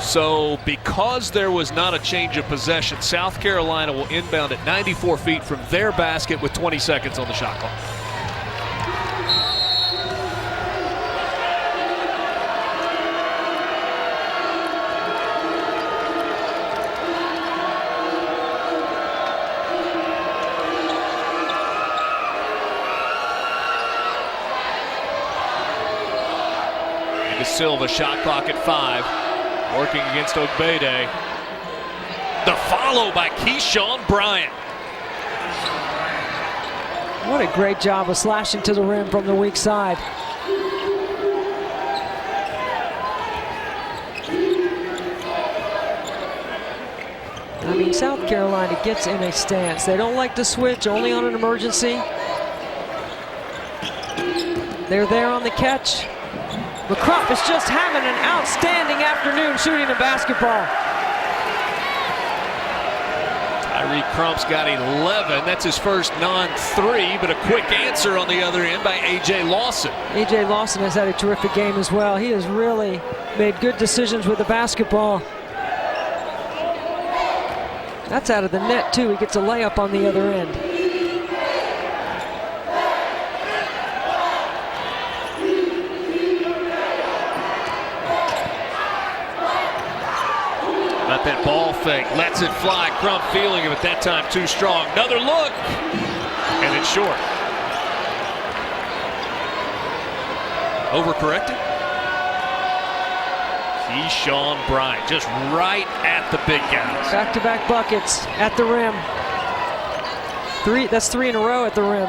So because there was not a change of possession, South Carolina will inbound at 94 feet from their basket with 20 seconds on the shot clock. Silva, shot clock at 5, working against Ogbede. The follow by Keyshawn Bryant. What a great job of slashing to the rim from the weak side. I mean, South Carolina gets in a stance. They don't like to switch, only on an emergency. They're there on the catch. McCruff is just having an outstanding afternoon shooting the basketball. Tyreke Crump's got 11. That's his first non-3, but a quick answer on the other end by A.J. Lawson. A.J. Lawson has had a terrific game as well. He has really made good decisions with the basketball. That's out of the net, too. He gets a layup on the other end. That ball fake, lets it fly. Crump feeling it, but that time too strong. Another look, and it's short. Overcorrected. Keyshawn Bryant just right at the big guys. Back-to-back buckets at the rim. That's 3 in a row at the rim.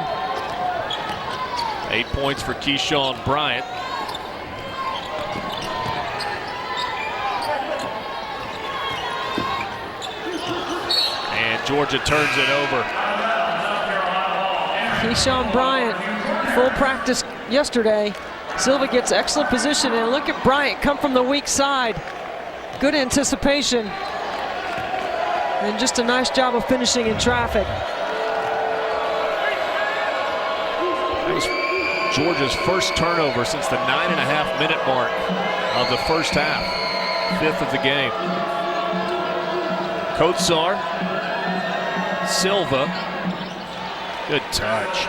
8 points for Keyshawn Bryant. Georgia turns it over. Keyshawn Bryant, full practice yesterday. Silva gets excellent position, and look at Bryant come from the weak side. Good anticipation. And just a nice job of finishing in traffic. That was Georgia's first turnover since the 9.5-minute mark of the first half. 5th of the game. Kotsar. Silva, good touch.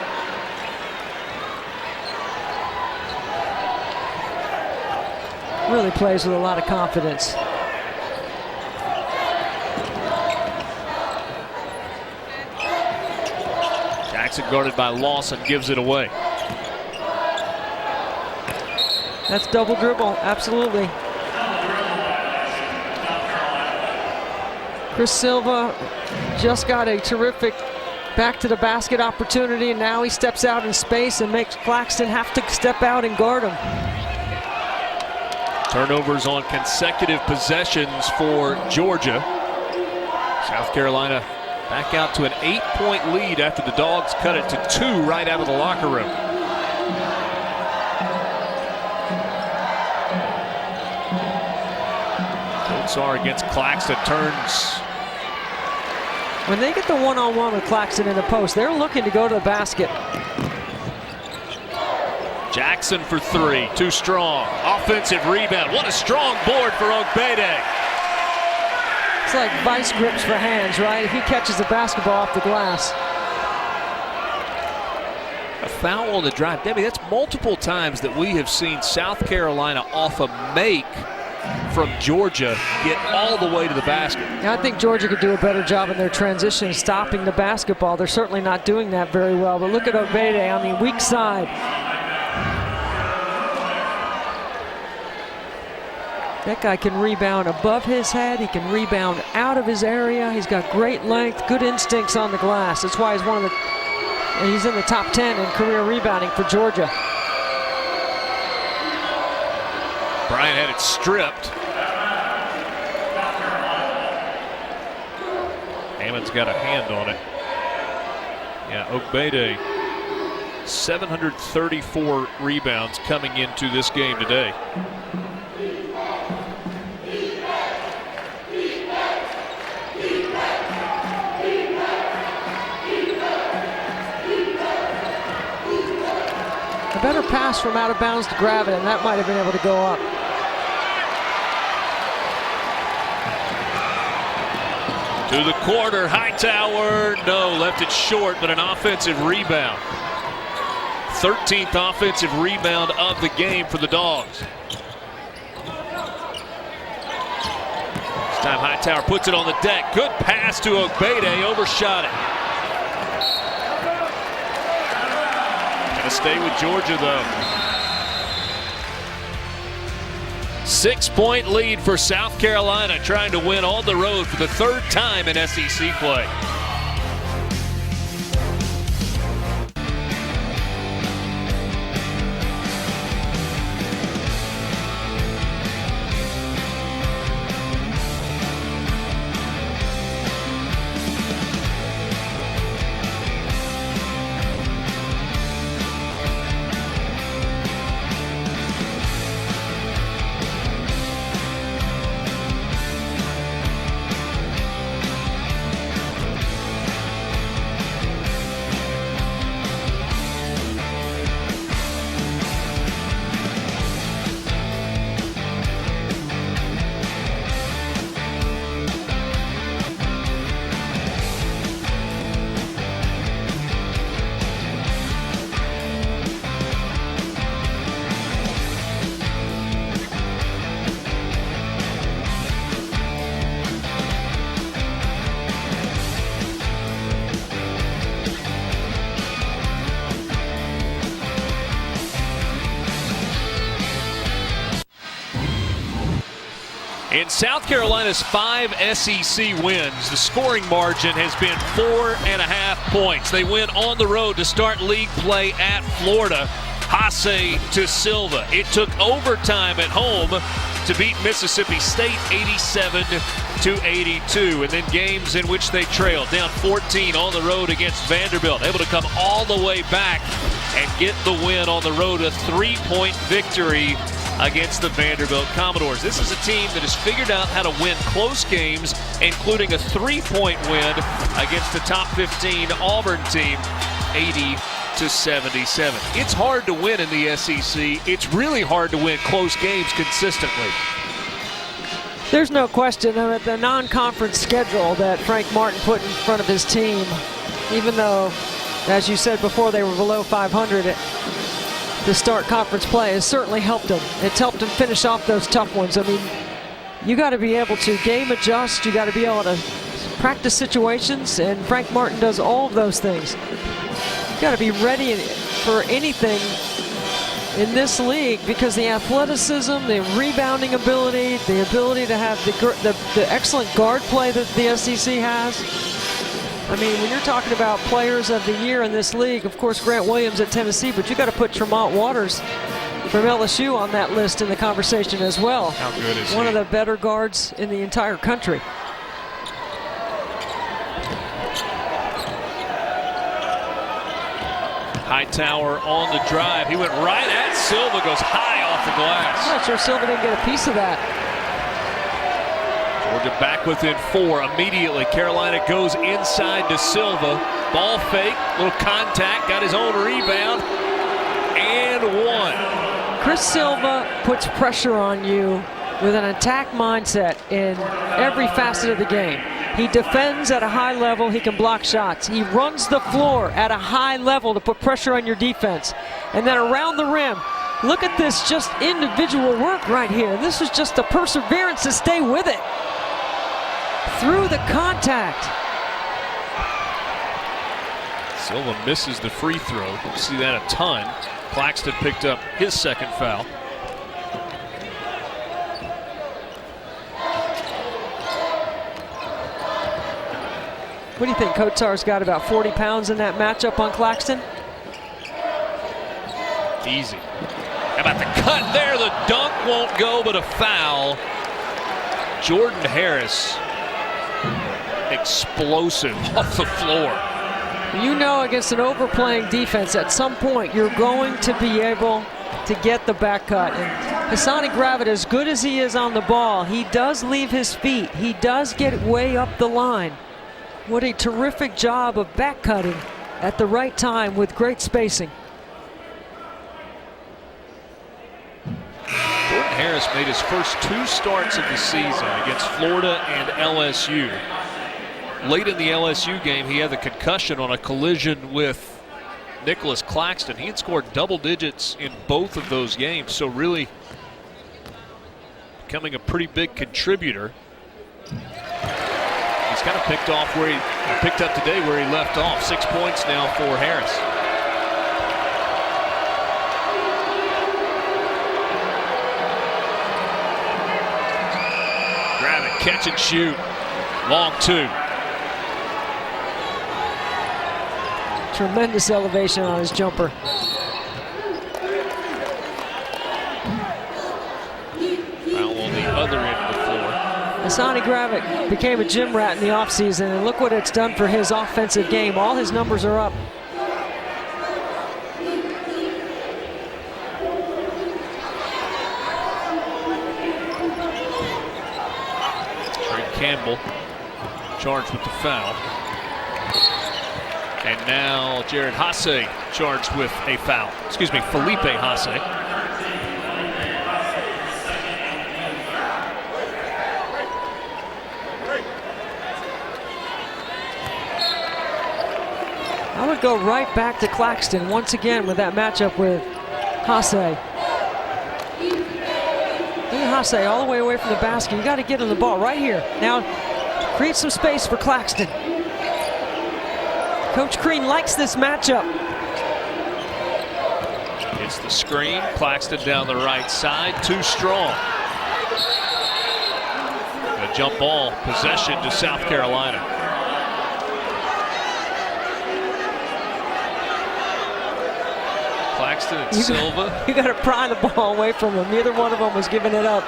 Really plays with a lot of confidence. Jackson guarded by Lawson, gives it away. That's double dribble, absolutely. Chris Silva just got a terrific back to the basket opportunity, and now he steps out in space and makes Claxton have to step out and guard him. Turnovers on consecutive possessions for Georgia. South Carolina Back out to an 8-point lead after the Dogs cut it to 2 right out of the locker room. Goldsar against Claxton, turns. When they get the one-on-one with Claxton in the post, they're looking to go to the basket. Jackson for 3, too strong. Offensive rebound. What a strong board for Ogbede. It's like vice grips for hands, right? If he catches the basketball off the glass. A foul on the drive. Debbie, that's multiple times that we have seen South Carolina off a make from Georgia get all the way to the basket. I think Georgia could do a better job in their transition stopping the basketball. They're certainly not doing that very well. But look at Ogbede on the weak side. That guy can rebound above his head. He can rebound out of his area. He's got great length, good instincts on the glass. That's why he's in the top 10 in career rebounding for Georgia. Bryant had it stripped. Hammond's got a hand on it. Yeah, Ogbede, 734 rebounds coming into this game today. A better pass from out of bounds to grab it, and that might have been able to go up. To the corner, Hightower, no, left it short, but an offensive rebound. 13th offensive rebound of the game for the Dogs. This time Hightower puts it on the deck. Good pass to Ogbede, overshot it. Gonna stay with Georgia though. 6-point lead for South Carolina, trying to win on the road for the 3rd time in SEC play. In South Carolina's 5 SEC wins, the scoring margin has been 4.5 points. They win on the road to start league play at Florida. Haase to Silva. It took overtime at home to beat Mississippi State 87-82. And then games in which they trailed, down 14 on the road against Vanderbilt. Able to come all the way back and get the win on the road, a 3-point victory against the Vanderbilt Commodores. This is a team that has figured out how to win close games, including a 3-point win against the top 15 Auburn team, 80-77. It's hard to win in the SEC. It's really hard to win close games consistently. There's no question that the non-conference schedule that Frank Martin put in front of his team, even though, as you said before, they were below 500 to start conference play, has certainly helped them. It's helped them finish off those tough ones. I mean, you got to be able to game adjust. You got to be able to practice situations, and Frank Martin does all of those things. You got to be ready for anything in this league because the athleticism, the rebounding ability, the ability to have the excellent guard play that the SEC has. I mean, when you're talking about players of the year in this league, of course, Grant Williams at Tennessee, but you got to put Tremont Waters from LSU on that list in the conversation as well. How good is he? One of the better guards in the entire country. Hightower on the drive. He went right at Silva, goes high off the glass. I'm not sure Silva didn't get a piece of that. Georgia back within 4 immediately. Carolina goes inside to Silva. Ball fake, little contact, got his own rebound, and 1. Chris Silva puts pressure on you with an attack mindset in every facet of the game. He defends at a high level, he can block shots. He runs the floor at a high level to put pressure on your defense. And then around the rim, look at this just individual work right here. This is just the perseverance to stay with it. Through the contact. Silva misses the free throw. You see that a ton. Claxton picked up his second foul. What do you think? Kotsar's got about 40 pounds in that matchup on Claxton? Easy. How about the cut there? The dunk won't go, but a foul. Jordan Harris, explosive off the floor. You know, against an overplaying defense, at some point you're going to be able to get the back cut. And Hassani Gravett, as good as he is on the ball, he does leave his feet. He does get way up the line. What a terrific job of back cutting at the right time with great spacing. Jordan Harris made his first 2 starts of the season against Florida and LSU. Late in the LSU game, he had the concussion on a collision with Nicholas Claxton. He had scored double digits in both of those games, so really becoming a pretty big contributor. He's kind of picked up today where he left off. 6 points now for Harris. Grab it, catch and shoot. Long 2. Tremendous elevation on his jumper. Foul on the other end of the floor. Hassani Gravett became a gym rat in the offseason, and look what it's done for his offensive game. All his numbers are up. Trey Campbell charged with the foul. And now Jared Haase charged with a foul. Excuse me, Felipe Haase. I would go right back to Claxton once again with that matchup with Haase. Look at Haase all the way away from the basket. You got to get him the ball right here. Now, create some space for Claxton. Coach Crean likes this matchup. It's the screen. Claxton down the right side. Too strong. A jump ball possession to South Carolina. Claxton and Silva. You got to pry the ball away from him. Neither one of them was giving it up.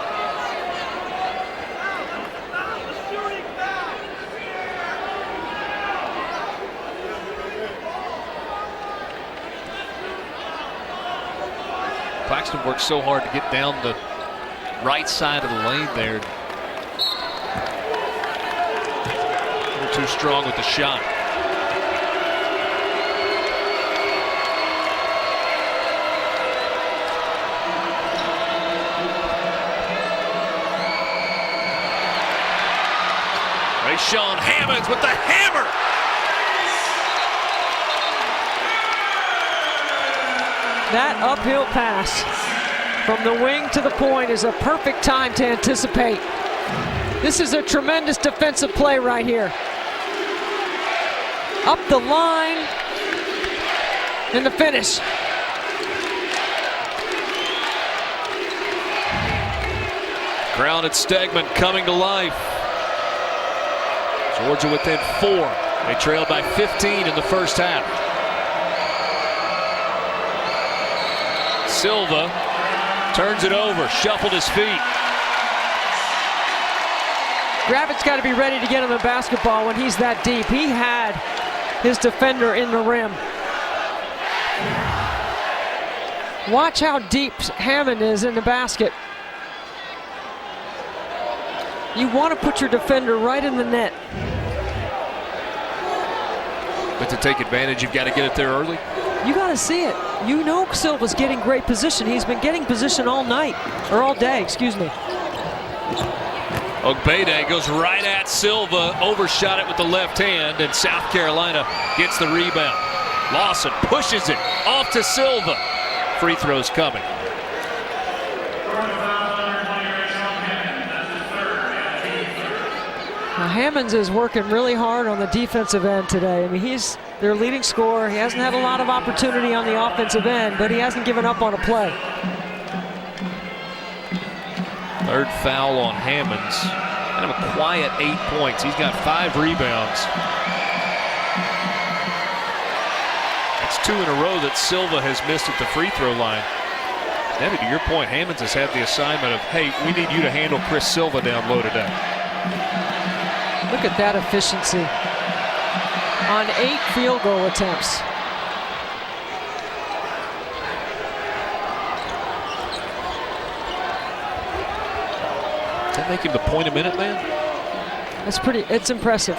Claxton worked so hard to get down the right side of the lane there. A little too strong with the shot. Rayshawn Hammonds with the hammer. That uphill pass from the wing to the point is a perfect time to anticipate. This is a tremendous defensive play right here. Up the line and the finish. Grounded Stegman coming to life. Georgia within 4. They trailed by 15 in the first half. Silva turns it over, shuffled his feet. Gravett's got to be ready to get him the basketball when he's that deep. He had his defender in the rim. Watch how deep Hammond is in the basket. You want to put your defender right in the net. But to take advantage, you've got to get it there early. You got to see it. You know Silva's getting great position. He's been getting position all night, or all day, excuse me. Ogbede goes right at Silva, overshot it with the left hand, and South Carolina gets the rebound. Lawson pushes it off to Silva. Free throws coming. Now, Hammonds is working really hard on the defensive end today. I mean, he's their leading scorer. He hasn't had a lot of opportunity on the offensive end, but he hasn't given up on a play. Third foul on Hammonds. Kind of a quiet 8 points. He's got 5 rebounds. That's 2 in a row that Silva has missed at the free throw line. Debbie, to your point, Hammonds has had the assignment of, hey, we need you to handle Chris Silva down low today. Look at that efficiency on 8 field goal attempts. Does that make him the point a minute man? That's it's impressive.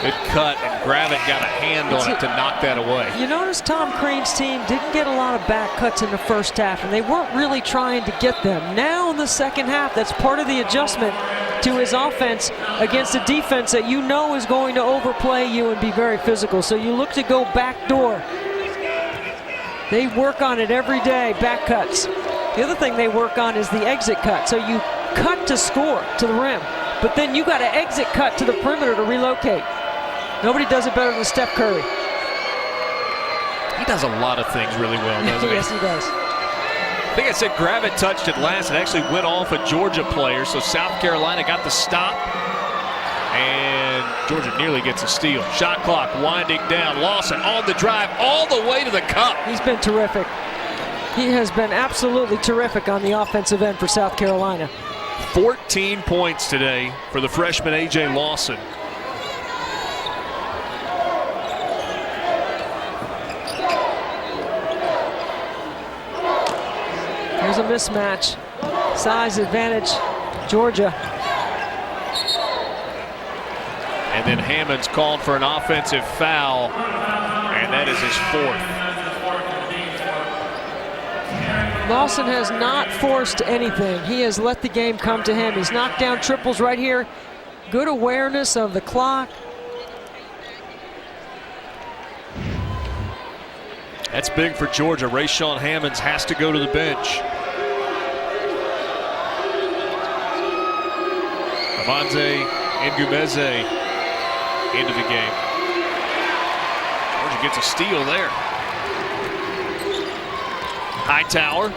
Good cut, and Gravett got a hand on it to knock that away. You notice Tom Crane's team didn't get a lot of back cuts in the first half, and they weren't really trying to get them. Now in the second half, that's part of the adjustment to his offense against a defense that you know is going to overplay you and be very physical. So you look to go back door. They work on it every day, back cuts. The other thing they work on is the exit cut. So you cut to score to the rim, but then you got to exit cut to the perimeter to relocate. Nobody does it better than Steph Curry. He does a lot of things really well, doesn't he? Yes, he does. I think I said Gravett touched it last. It actually went off a Georgia player, so South Carolina got the stop. And Georgia nearly gets a steal. Shot clock winding down. Lawson on the drive all the way to the cup. He's been terrific. He has been absolutely terrific on the offensive end for South Carolina. 14 points today for the freshman A.J. Lawson. There's a mismatch. Size advantage, Georgia. And then Hammond's called for an offensive foul, and that is his 4th. Lawson has not forced anything. He has let the game come to him. He's knocked down triples right here. Good awareness of the clock. That's big for Georgia. Rayshawn Hammonds has to go to the bench. Avanze Ngumeze into the game. Georgia gets a steal there. Hightower.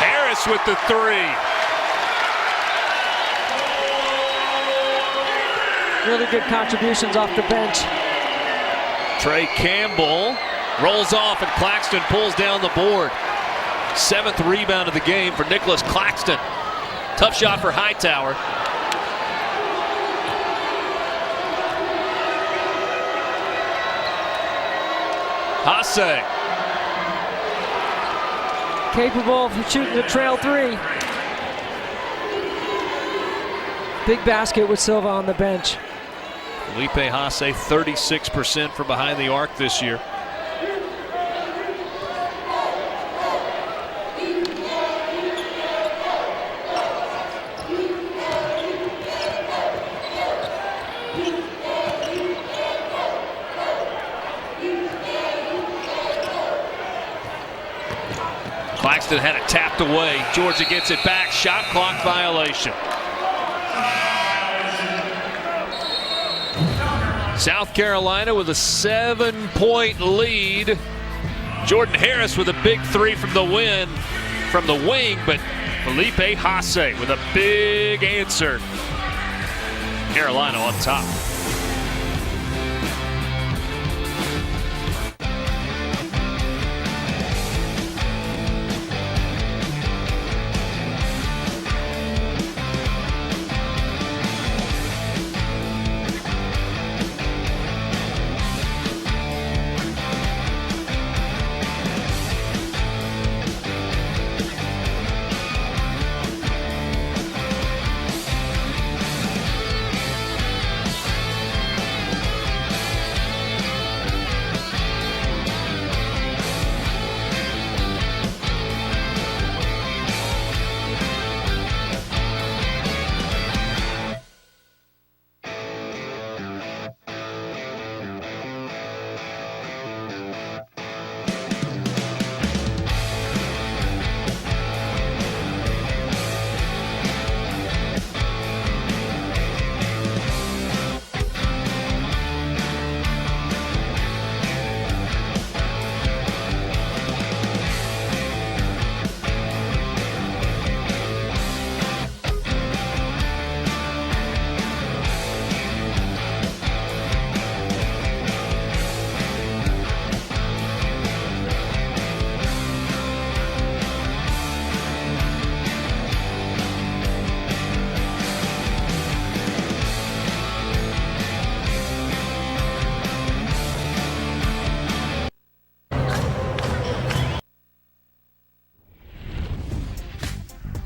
Harris with the 3. Really good contributions off the bench. Trey Campbell rolls off, and Claxton pulls down the board. 7th rebound of the game for Nicholas Claxton. Tough shot for Hightower. Hasse. Capable of shooting the trail 3. Big basket with Silva on the bench. Felipe Hasse, 36% from behind the arc this year. Claxton had it tapped away. Georgia gets it back. Shot clock violation. South Carolina with a 7-point lead. Jordan Harris with a big 3 from the wing, but Felipe Hasse with a big answer. Carolina on top.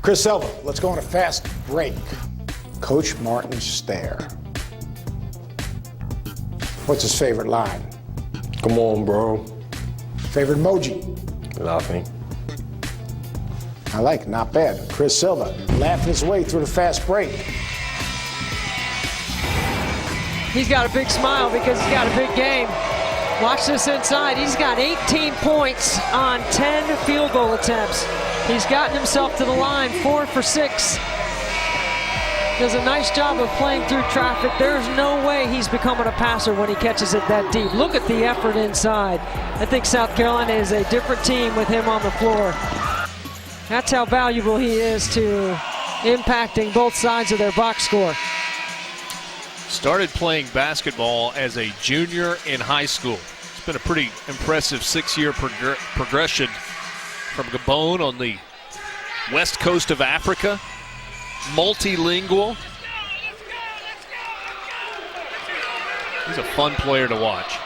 Chris Silva, let's go on a fast break. Coach Martin stare. What's his favorite line? Come on, bro. Favorite emoji? Laughing. I like it, not bad. Chris Silva laughing his way through the fast break. He's got a big smile because he's got a big game. Watch this inside. He's got 18 points on 10 field goal attempts. He's gotten himself to the line, 4 for 6. Does a nice job of playing through traffic. There's no way he's becoming a passer when he catches it that deep. Look at the effort inside. I think South Carolina is a different team with him on the floor. That's how valuable he is to impacting both sides of their box score. Started playing basketball as a junior in high school. It's been a pretty impressive 6-year progression from Gabon on the west coast of Africa. Multilingual. He's a fun player to watch.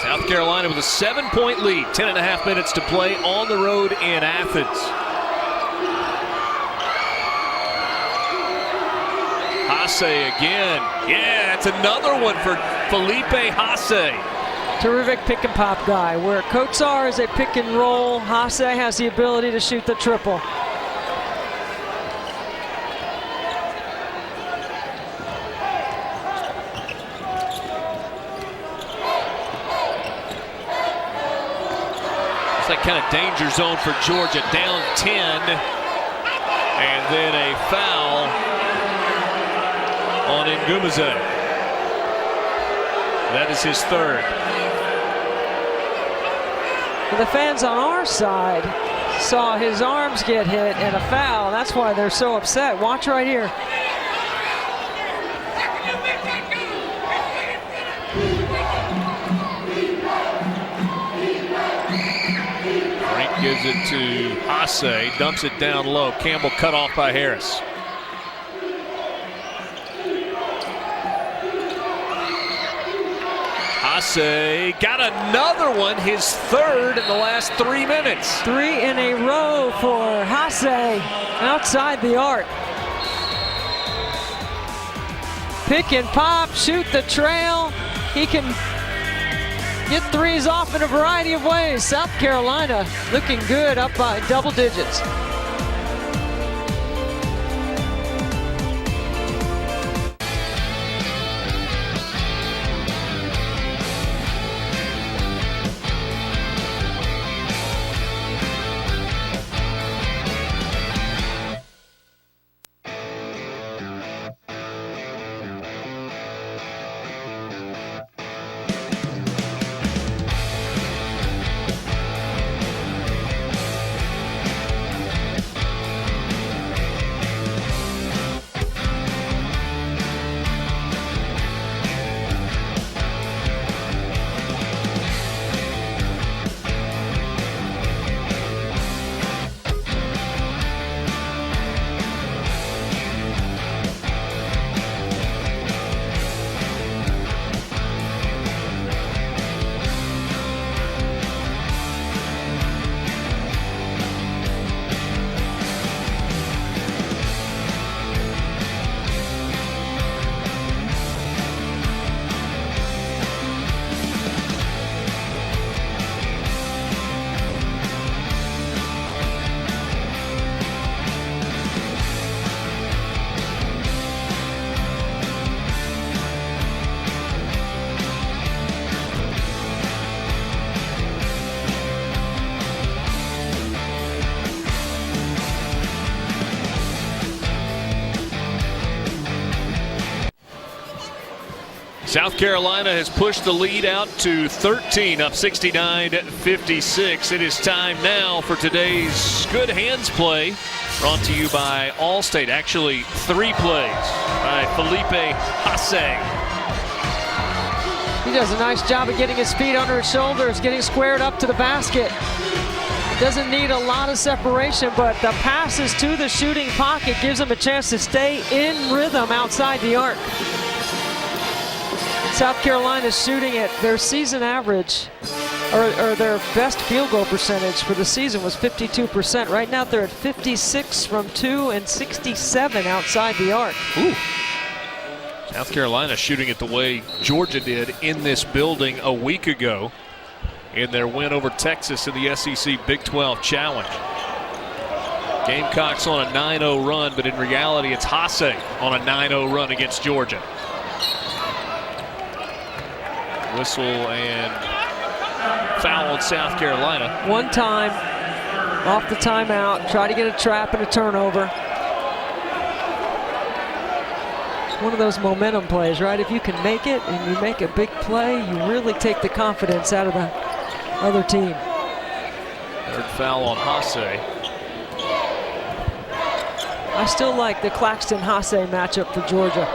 South Carolina with a 7-point lead, 10.5 minutes to play on the road in Athens. Haase again. Yeah, it's another one for Felipe Haase. Terrific pick and pop guy. Where Kotsar is a pick and roll, Haase has the ability to shoot the triple. It's that kind of danger zone for Georgia, down 10. And then a foul on Ngumaze. That is his third. The fans on our side saw his arms get hit and a foul. That's why they're so upset. Watch right here. Frank gives it to Haase, dumps it down low. Campbell cut off by Harris. Haase got another one, his third in the last 3 minutes. 3 in a row for Haase outside the arc. Pick and pop, shoot the trail. He can get threes off in a variety of ways. South Carolina looking good, up by double digits. South Carolina has pushed the lead out to 13, up 69-56. It is time now for today's Good Hands play, brought to you by Allstate. Actually, 3 plays by Felipe Haase. He does a nice job of getting his feet under his shoulders, getting squared up to the basket. Doesn't need a lot of separation, but the passes to the shooting pocket gives him a chance to stay in rhythm outside the arc. South Carolina shooting at their season average or their best field goal percentage for the season was 52%. Right now they're at 56 from 2 and 67 outside the arc. Ooh. South Carolina shooting it the way Georgia did in this building a week ago in their win over Texas in the SEC Big 12 Challenge. Gamecocks on a 9-0 run, but in reality it's Haase on a 9-0 run against Georgia. Whistle and foul on South Carolina. One time off the timeout, try to get a trap and a turnover. One of those momentum plays, right? If you can make it and you make a big play, you really take the confidence out of the other team. Third foul on Haase. I still like the Claxton-Haase matchup for Georgia.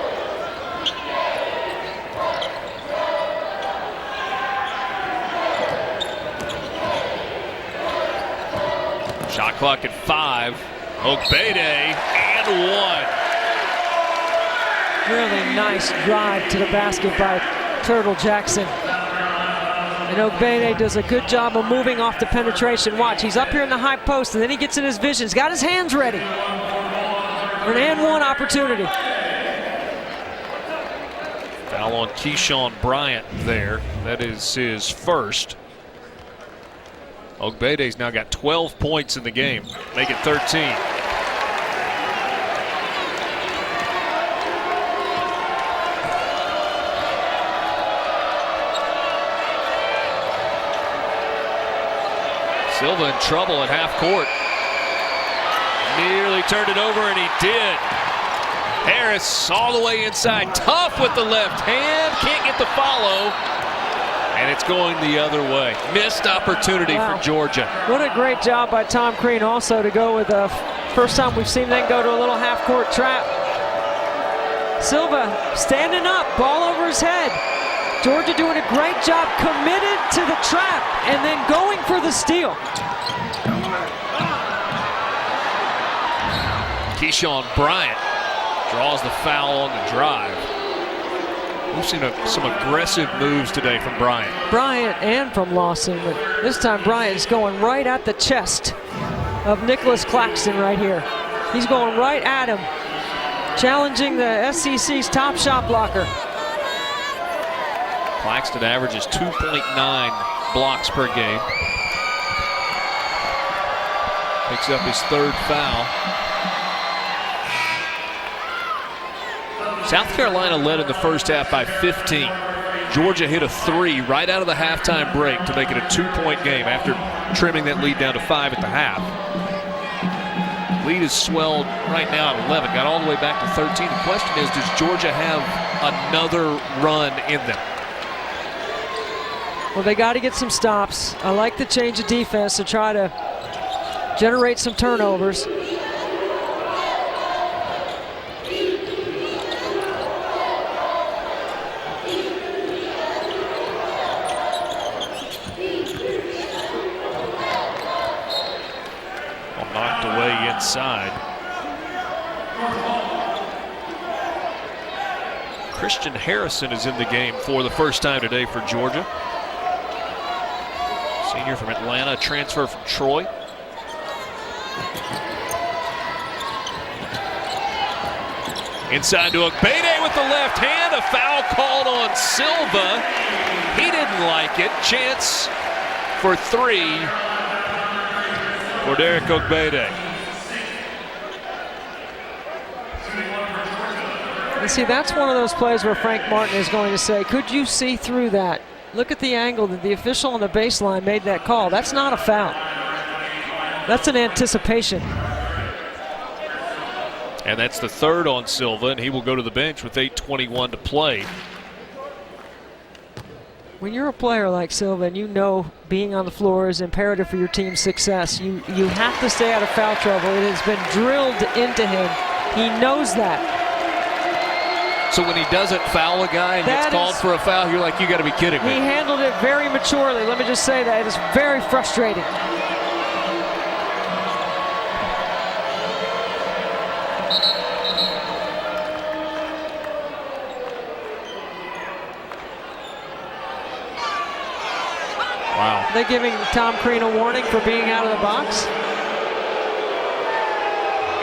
Shot clock at 5. Ogbede and 1. Really nice drive to the basket by Turtle Jackson. And Ogbede does a good job of moving off the penetration. Watch, he's up here in the high post, and then he gets in his vision. He's got his hands ready for an and one opportunity. Foul on Keyshawn Bryant there. That is his first. Ogbede's now got 12 points in the game. Make it 13. Silva in trouble at half court. Nearly turned it over, and he did. Harris all the way inside. Tough with the left hand. Can't get the follow. And it's going the other way. Missed opportunity for Georgia. What a great job by Tom Crean also to go with the first time we've seen them go to a little half court trap. Silva standing up, ball over his head. Georgia doing a great job, committed to the trap and then going for the steal. Keyshawn Bryant draws the foul on the drive. We've seen some aggressive moves today from Bryant. Bryant and from Lawson, but this time Bryant is going right at the chest of Nicholas Claxton right here. He's going right at him, challenging the SEC's top shot blocker. Claxton averages 2.9 blocks per game. Picks up his third foul. South Carolina led in the first half by 15. Georgia hit a 3 right out of the halftime break to make it a 2-point game after trimming that lead down to 5 at the half. Lead is swelled right now at 11, got all the way back to 13. The question is, does Georgia have another run in them? Well, they got to get some stops. I like the change of defense to try to generate some turnovers. Knocked away inside. Christian Harrison is in the game for the first time today for Georgia. Senior from Atlanta, transfer from Troy. Inside to Ogbede with the left hand. A foul called on Silva. He didn't like it. Chance for 3 for Derek Ogbede. You see, that's one of those plays where Frank Martin is going to say, could you see through that? Look at the angle that the official on the baseline made that call. That's not a foul. That's an anticipation. And that's the third on Silva, and he will go to the bench with 8:21 to play. When you're a player like Silva and you know being on the floor is imperative for your team's success, you have to stay out of foul trouble. It has been drilled into him. He knows that. So when he doesn't foul a guy and gets called for a foul, you're like, you got to be kidding me. He handled it very maturely. Let me just say that. It is very frustrating. Wow. Are they giving Tom Crean a warning for being out of the box?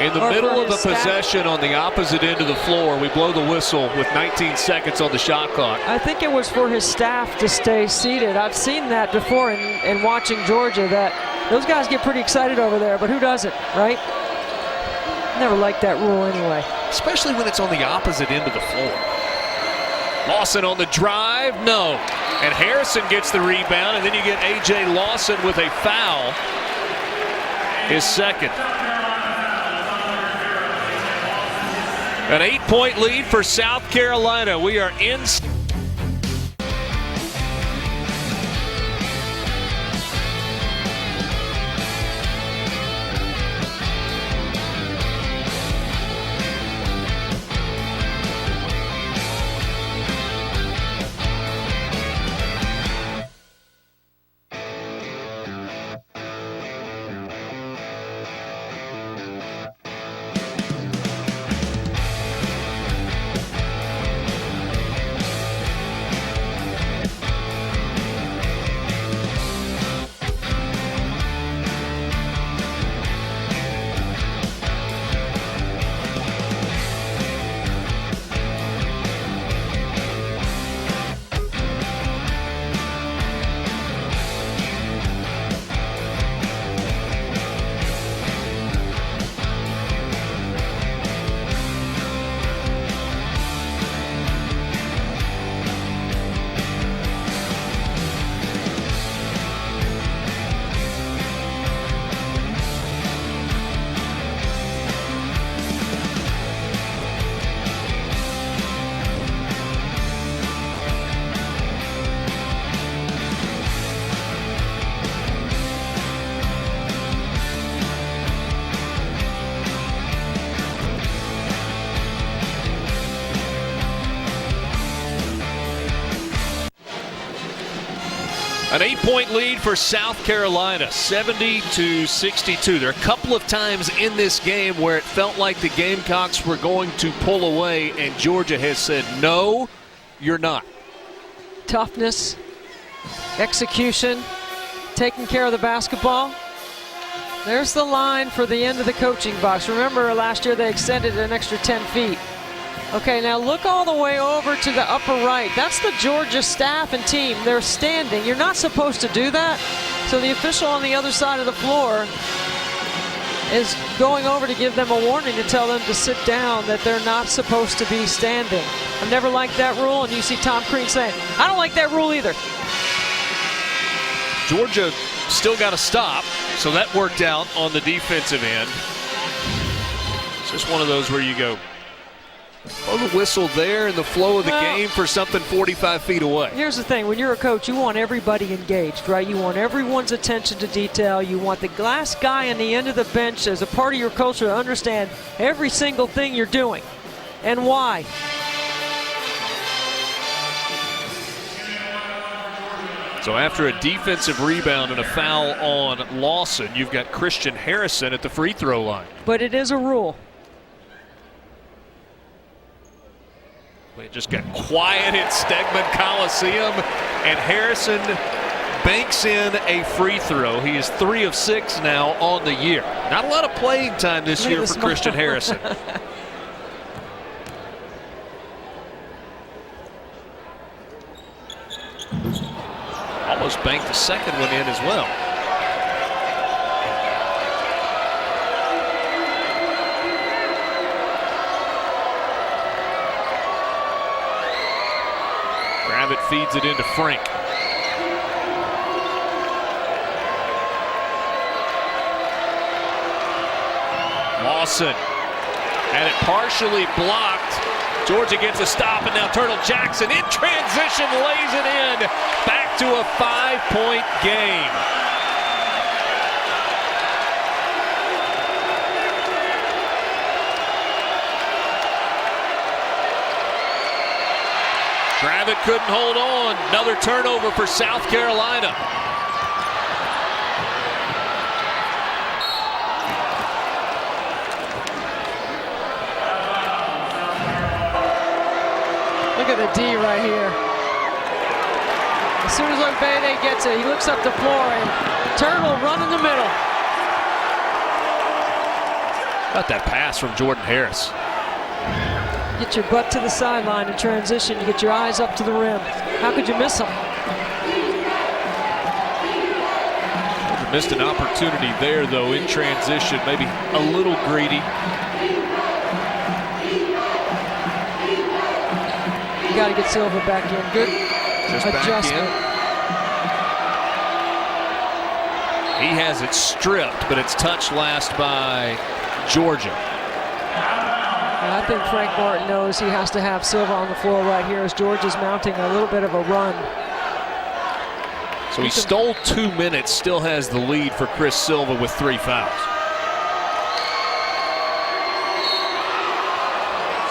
In the middle of a possession on the opposite end of the floor, we blow the whistle with 19 seconds on the shot clock. I think it was for his staff to stay seated. I've seen that before in watching Georgia, that those guys get pretty excited over there, but who doesn't, right? Never liked that rule anyway. Especially when it's on the opposite end of the floor. Lawson on the drive, no. And Harrison gets the rebound, and then you get A.J. Lawson with a foul, his second. An 8-point lead for South Carolina. We are in. An 8-point lead for South Carolina, 70-62. There are a couple of times in this game where it felt like the Gamecocks were going to pull away, and Georgia has said, no, you're not. Toughness, execution, taking care of the basketball. There's the line for the end of the coaching box. Remember, last year they extended an extra 10 feet. Okay, now look all the way over to the upper right. That's the Georgia staff and team. They're standing. You're not supposed to do that. So the official on the other side of the floor is going over to give them a warning to tell them to sit down, that they're not supposed to be standing. I've never liked that rule, and you see Tom Crean saying, I don't like that rule either. Georgia still got to stop, so that worked out on the defensive end. It's just one of those where you go, blow the whistle there in the flow of the game for something 45 feet away. Here's the thing. When you're a coach, you want everybody engaged, right? You want everyone's attention to detail. You want the last guy on the end of the bench as a part of your culture to understand every single thing you're doing and why. So after a defensive rebound and a foul on Lawson, you've got Christian Harrison at the free throw line. But it is a rule. It just got quiet at Stegman Coliseum, and Harrison banks in a free throw. He is 3 of 6 now on the year. Not a lot of playing time this year for Christian Harrison. Almost banked the second one in as well. Gravett feeds it into Frank. Lawson had it partially blocked. Georgia gets a stop, and now Turtle Jackson in transition lays it in. Back to a 5-point game. Gravett couldn't hold on. Another turnover for South Carolina. Look at the D right here. As soon as Obede gets it, he looks up the floor, and Turtle run in the middle. Got that pass from Jordan Harris. Get your butt to the sideline in transition. You get your eyes up to the rim. How could you miss him? Missed an opportunity there, though, in transition. Maybe a little greedy. You got to get Silva back in. Good adjustment. He has it stripped, but it's touched last by Georgia. And I think Frank Martin knows he has to have Silva on the floor right here as Georgia's mounting a little bit of a run. So he stole 2 minutes, still has the lead for Chris Silva with 3 fouls.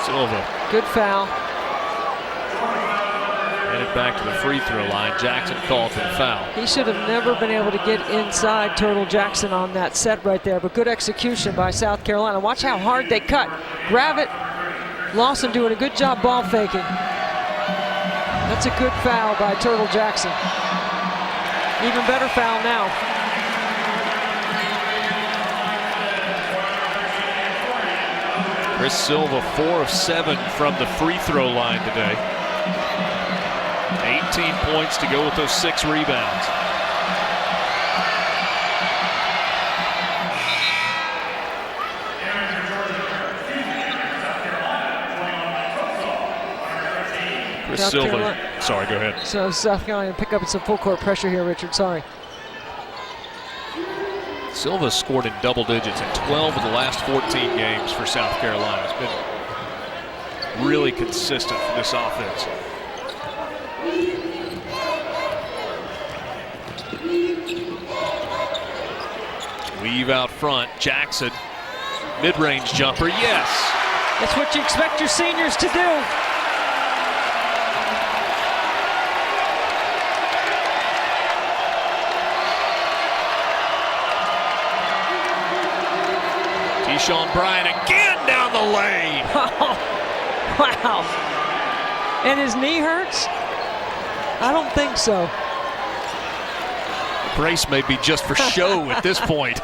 Silva. Good foul. Headed back to the free throw line. Jackson called for the foul. He should have never been able to get inside Turtle Jackson on that set right there, but good execution by South Carolina. Watch how hard they cut. Grab it. Lawson doing a good job ball faking. That's a good foul by Turtle Jackson. Even better foul now. Chris Silva 4 of 7 from the free throw line today. 18 points to go with those 6 rebounds. Chris Silva. Sorry, go ahead. So South Carolina pick up some full court pressure here, Richard. Sorry. Silva scored in double digits in 12 of the last 14 games for South Carolina. It's been really consistent for this offense. Weave out front. Jackson. Mid-range jumper. Yes. That's what you expect your seniors to do. Keyshawn Bryant again down the lane. Oh, wow. And his knee hurts? I don't think so. The brace may be just for show at this point.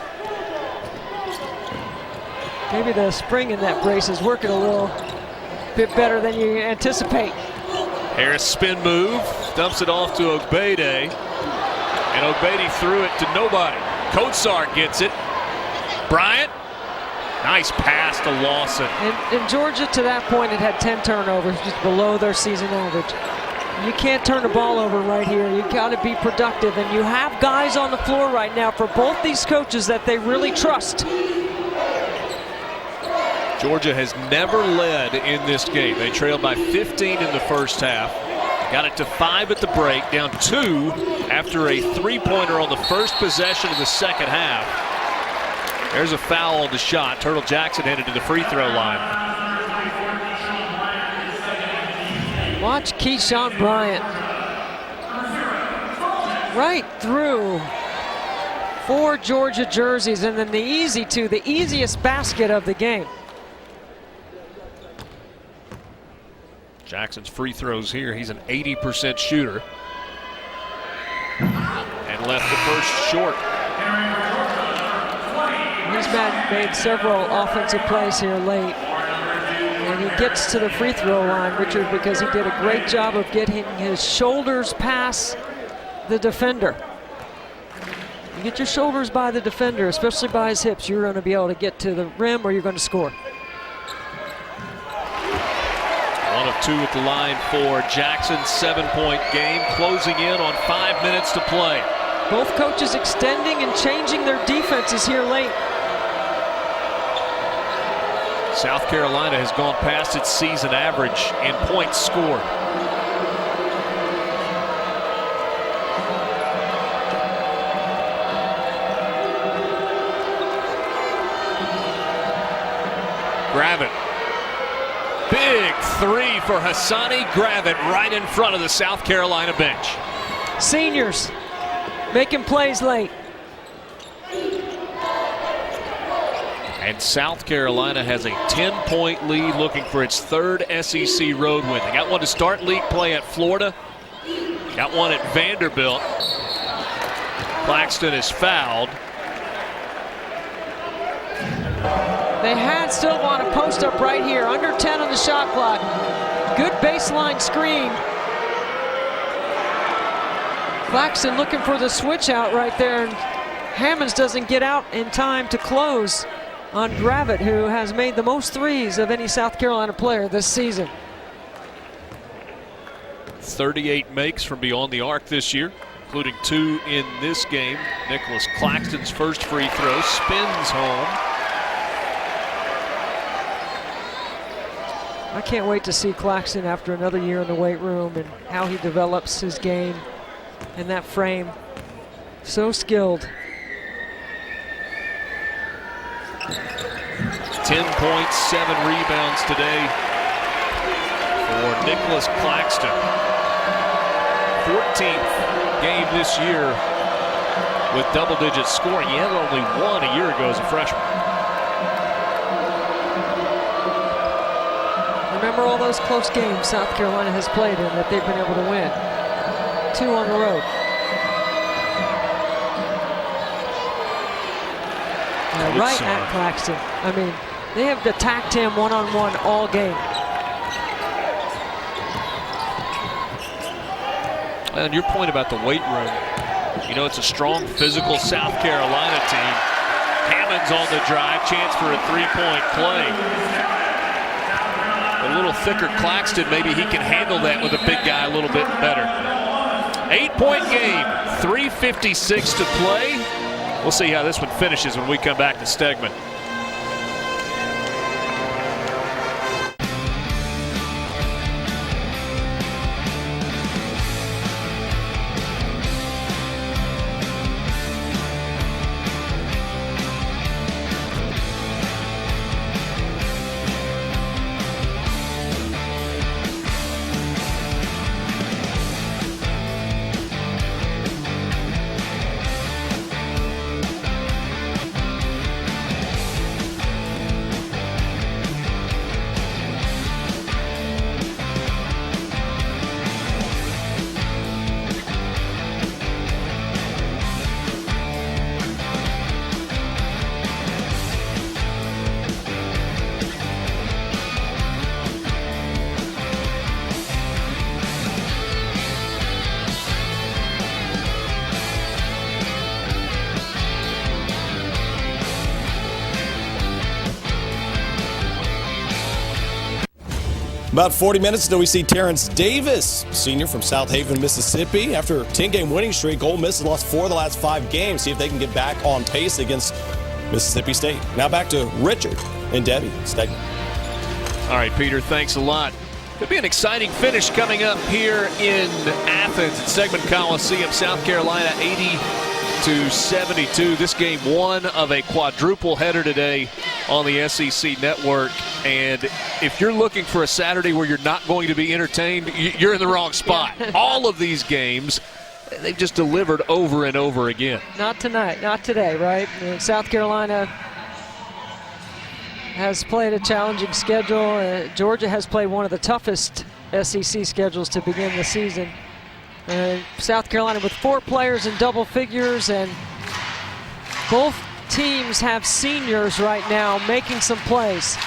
Maybe the spring in that brace is working a little bit better than you anticipate. Harris spin move, dumps it off to Obede. And Obede threw it to nobody. Kotsar gets it. Bryant. Nice pass to Lawson. And Georgia, to that point, had 10 turnovers, just below their season average. You can't turn the ball over right here. You got to be productive, and you have guys on the floor right now for both these coaches that they really trust. Georgia has never led in this game. They trailed by 15 in the first half. Got it to 5 at the break, down 2 after a three-pointer on the first possession of the second half. There's a foul on the shot. Turtle Jackson headed to the free throw line. Watch Keyshawn Bryant. Right through 4 Georgia jerseys, and then the easiest basket of the game. Jackson's free throws here. He's an 80% shooter. And left the first short. He's made several offensive plays here late. And he gets to the free throw line, Richard, because he did a great job of getting his shoulders past the defender. You get your shoulders by the defender, especially by his hips, you're going to be able to get to the rim or you're going to score. 1 of 2 at the line for Jackson's 7-point game, closing in on 5 minutes to play. Both coaches extending and changing their defenses here late. South Carolina has gone past its season average in points scored. Gravett. Big 3 for Hassani Gravett right in front of the South Carolina bench. Seniors making plays late. And South Carolina has a 10-point lead, looking for its 3rd SEC road win. They got one to start league play at Florida. Got one at Vanderbilt. Claxton is fouled. They had Silva on a post up right here, under 10 on the shot clock. Good baseline screen. Claxton looking for the switch out right there, and Hammonds doesn't get out in time to close on Gravett, who has made the most threes of any South Carolina player this season. 38 makes from beyond the arc this year, including 2 in this game. Nicholas Claxton's first free throw spins home. I can't wait to see Claxton after another year in the weight room and how he develops his game in that frame. So skilled. 10 points, 7 rebounds today for Nicholas Claxton. 14th game this year with double-digit scoring. He had only 1 a year ago as a freshman. Remember all those close games South Carolina has played in that they've been able to win. 2 on the road. Right at Claxton. I mean, they have attacked him one-on-one all game. And your point about the weight room, you know, it's a strong physical South Carolina team. Hammonds on the drive, chance for a 3-point play. A little thicker Claxton, maybe he can handle that with a big guy a little bit better. 8-point game, 3:56 to play. We'll see how this one finishes when we come back to Stegman. About 40 minutes until we see Terrence Davis, senior from South Haven, Mississippi. After a 10-game winning streak, Ole Miss has lost 4 of the last 5 games. See if they can get back on pace against Mississippi State. Now back to Richard and Debbie. Stegman. All right, Peter, thanks a lot. Could be an exciting finish coming up here in Athens at Stegman Coliseum, South Carolina, 80-72. This game, one of a quadruple header today on the SEC network. And if you're looking for a Saturday where you're not going to be entertained, you're in the wrong spot. All of these games, they've just delivered over and over again. Not tonight, not today, right? I mean, South Carolina has played a challenging schedule. Georgia has played one of the toughest SEC schedules to begin the season. South Carolina with 4 players in double figures, and both teams have seniors right now making some plays.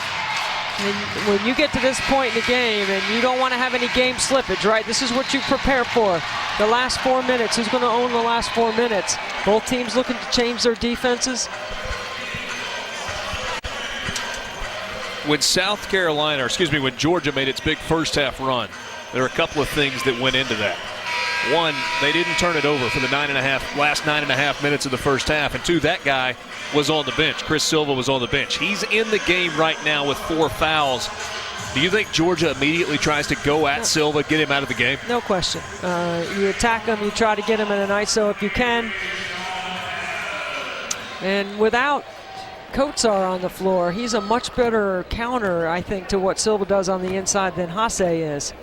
And when you get to this point in the game and you don't want to have any game slippage, right? This is what you prepare for. The last 4 minutes, who's going to own the last 4 minutes? Both teams looking to change their defenses. When when Georgia made its big first half run, there were a couple of things that went into that. One, they didn't turn it over for the last 9.5 minutes of the first half. And 2, that guy was on the bench. Chris Silva was on the bench. He's in the game right now with 4 fouls. Do you think Georgia immediately tries to go at Silva, get him out of the game? No question. You attack him, you try to get him in an ISO if you can. And without Kotsar on the floor, he's a much better counter, I think, to what Silva does on the inside than Haase is.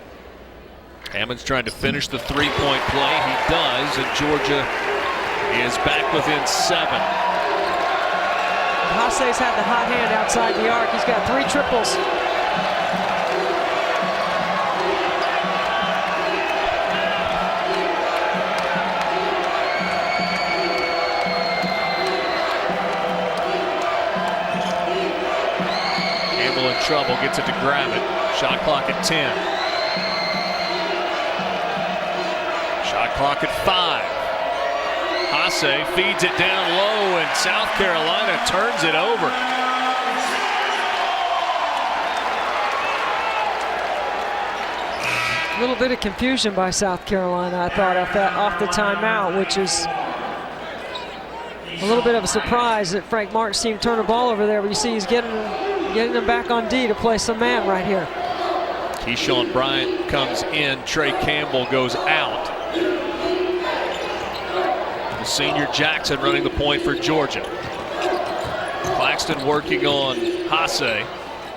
Hammonds trying to finish the 3-point play. He does, and Georgia is back within 7. Haase's had the hot hand outside the arc. He's got 3 triples. trouble, gets it to Gravett. Shot clock at 10. Shot clock at 5. Haase feeds it down low, and South Carolina turns it over. A little bit of confusion by South Carolina, I thought, off the timeout, which is a little bit of a surprise that Frank Martin's team turned the ball over there, but you see he's getting them back on D to play some man right here. Keyshawn Bryant comes in. Trey Campbell goes out. The senior Jackson running the point for Georgia. Claxton working on Haase.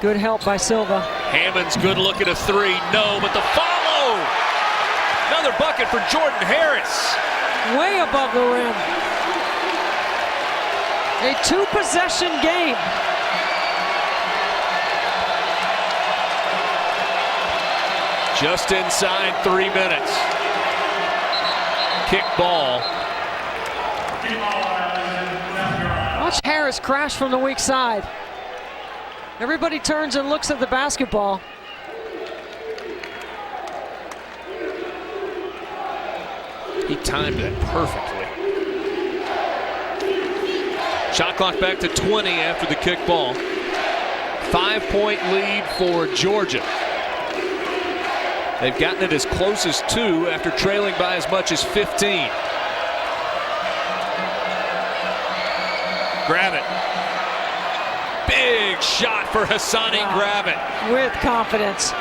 Good help by Silva. Hammonds, good look at a 3. No, but the follow. Another bucket for Jordan Harris. Way above the rim. A 2-possession game. Just inside 3 minutes. Kick ball. Watch Harris crash from the weak side. Everybody turns and looks at the basketball. He timed it perfectly. Shot clock back to 20 after the kick ball. 5-point lead for Georgia. They've gotten it as close as 2 after trailing by as much as 15. Gravett. Big shot for Hassani Gravett. With confidence.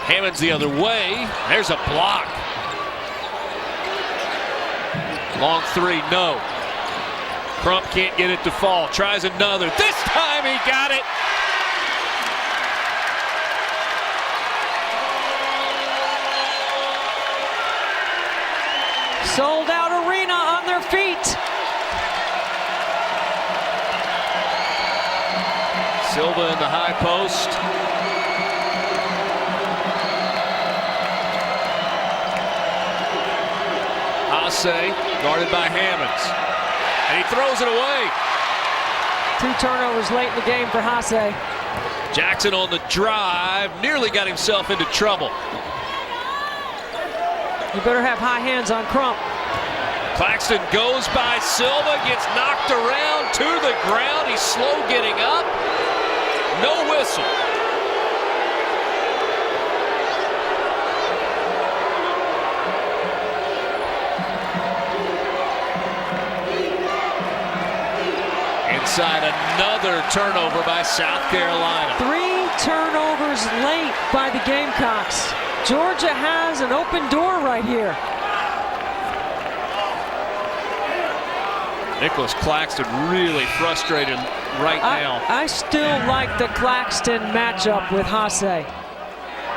Hammonds the other way. There's a block. Long 3, no. Crump can't get it to fall. Tries another. This time he got it. Sold out arena on their feet. Silva in the high post. Haase guarded by Hammonds. And he throws it away. 2 turnovers late in the game for Haase. Jackson on the drive. Nearly got himself into trouble. You better have high hands on Crump. Claxton goes by Silva, gets knocked around to the ground. He's slow getting up. No whistle. Inside, another turnover by South Carolina. 3 turnovers late by the Gamecocks. Georgia has an open door right here. Nicholas Claxton really frustrated right now. I still like the Claxton matchup with Haase.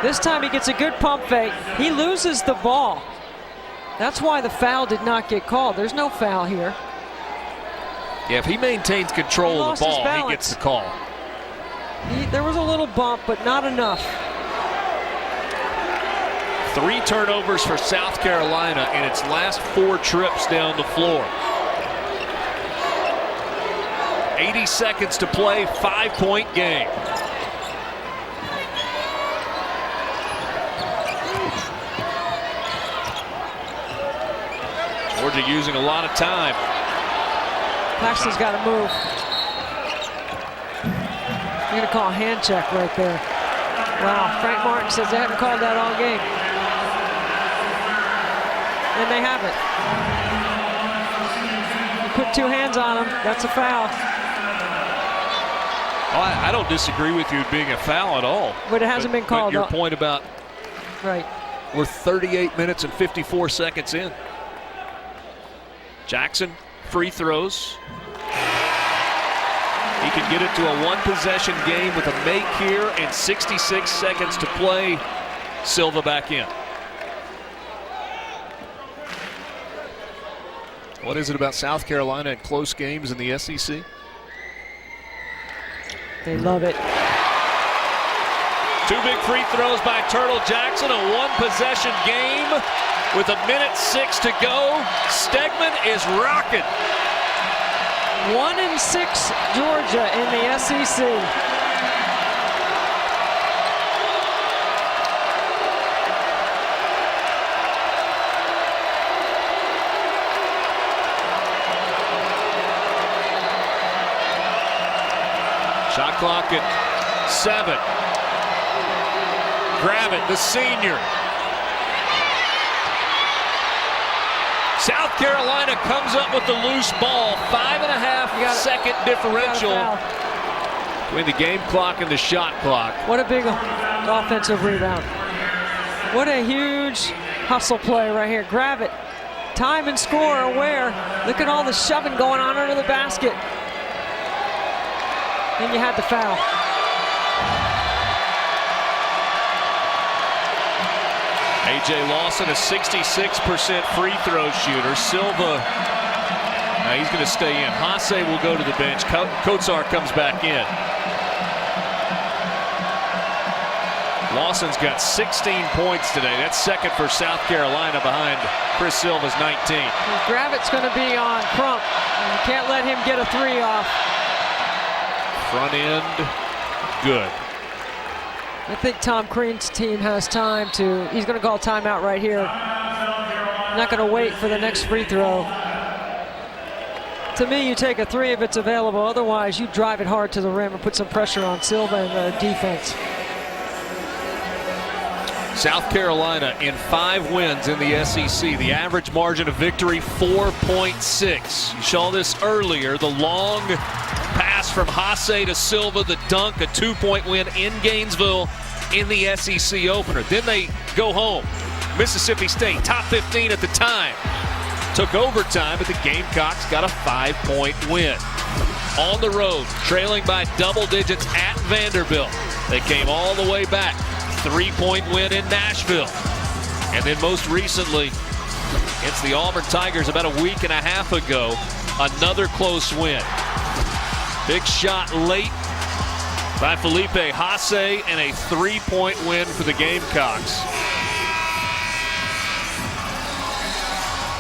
This time he gets a good pump fake. He loses the ball. That's why the foul did not get called. There's no foul here. Yeah, if he maintains control of the ball, he gets the call. There was a little bump, but not enough. 3 turnovers for South Carolina in its last 4 trips down the floor. 80 seconds to play, 5-point game. Georgia using a lot of time. Claxton's got to move. You're going to call a hand check right there. Wow, Frank Martin says they haven't called that all game. And they haven't. You put 2 hands on him, that's a foul. Oh, I don't disagree with you being a foul at all. But it hasn't been called. But your point about right. We're 38 minutes and 54 seconds in. Jackson, free throws. He can get it to a 1-possession game with a make here and 66 seconds to play. Silva back in. What is it about South Carolina in close games in the SEC? They love it. 2 big free throws by Turtle Jackson, a 1-possession game with 1:06 to go. Stegman is rocking. 1-6 Georgia in the SEC. Shot clock at 7. Gravett, the senior. South Carolina comes up with the loose ball. 5.5-second differential between the game clock and the shot clock. What a big offensive rebound. What a huge hustle play right here. Gravett, time and score aware. Look at all the shoving going on under the basket. Then you had the foul. A.J. Lawson, a 66% free throw shooter. Silva, he's going to stay in. Haase will go to the bench. Kotsar comes back in. Lawson's got 16 points today. That's second for South Carolina behind Chris Silva's 19. Gravett's going to be on Crump. You can't let him get a 3 off. Front end, good. I think Tom Crean's team has time to, he's going to call timeout right here. Not going to wait for the next free throw. To me, you take a 3 if it's available. Otherwise, you drive it hard to the rim and put some pressure on Silva and the defense. South Carolina in 5 wins in the SEC. The average margin of victory, 4.6. You saw this earlier. The long pass from Haase to Silva, the dunk, a 2-point win in Gainesville in the SEC opener. Then they go home. Mississippi State, top 15 at the time. Took overtime, but the Gamecocks got a 5-point win. On the road, trailing by double digits at Vanderbilt. They came all the way back. 3-point win in Nashville. And then most recently, it's the Auburn Tigers about a week and a half ago. Another close win. Big shot late by Felipe Haase and a 3-point win for the Gamecocks.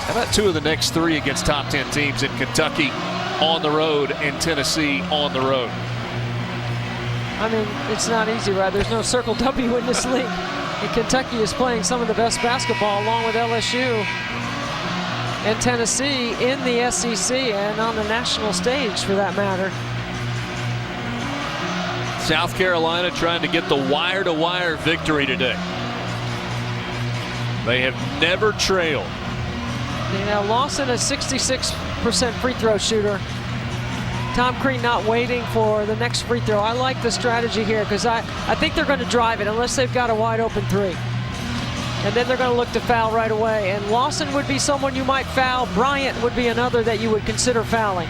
How about 2 of the next 3 against top 10 teams in Kentucky on the road and Tennessee on the road? I mean, it's not easy, right? There's no Circle W in this league. And Kentucky is playing some of the best basketball along with LSU and Tennessee in the SEC and on the national stage for that matter. South Carolina trying to get the wire-to-wire victory today. They have never trailed. Now Lawson, a 66% free throw shooter. Tom Crean not waiting for the next free throw. I like the strategy here because I think they're going to drive it unless they've got a wide open 3. And then they're going to look to foul right away. And Lawson would be someone you might foul. Bryant would be another that you would consider fouling.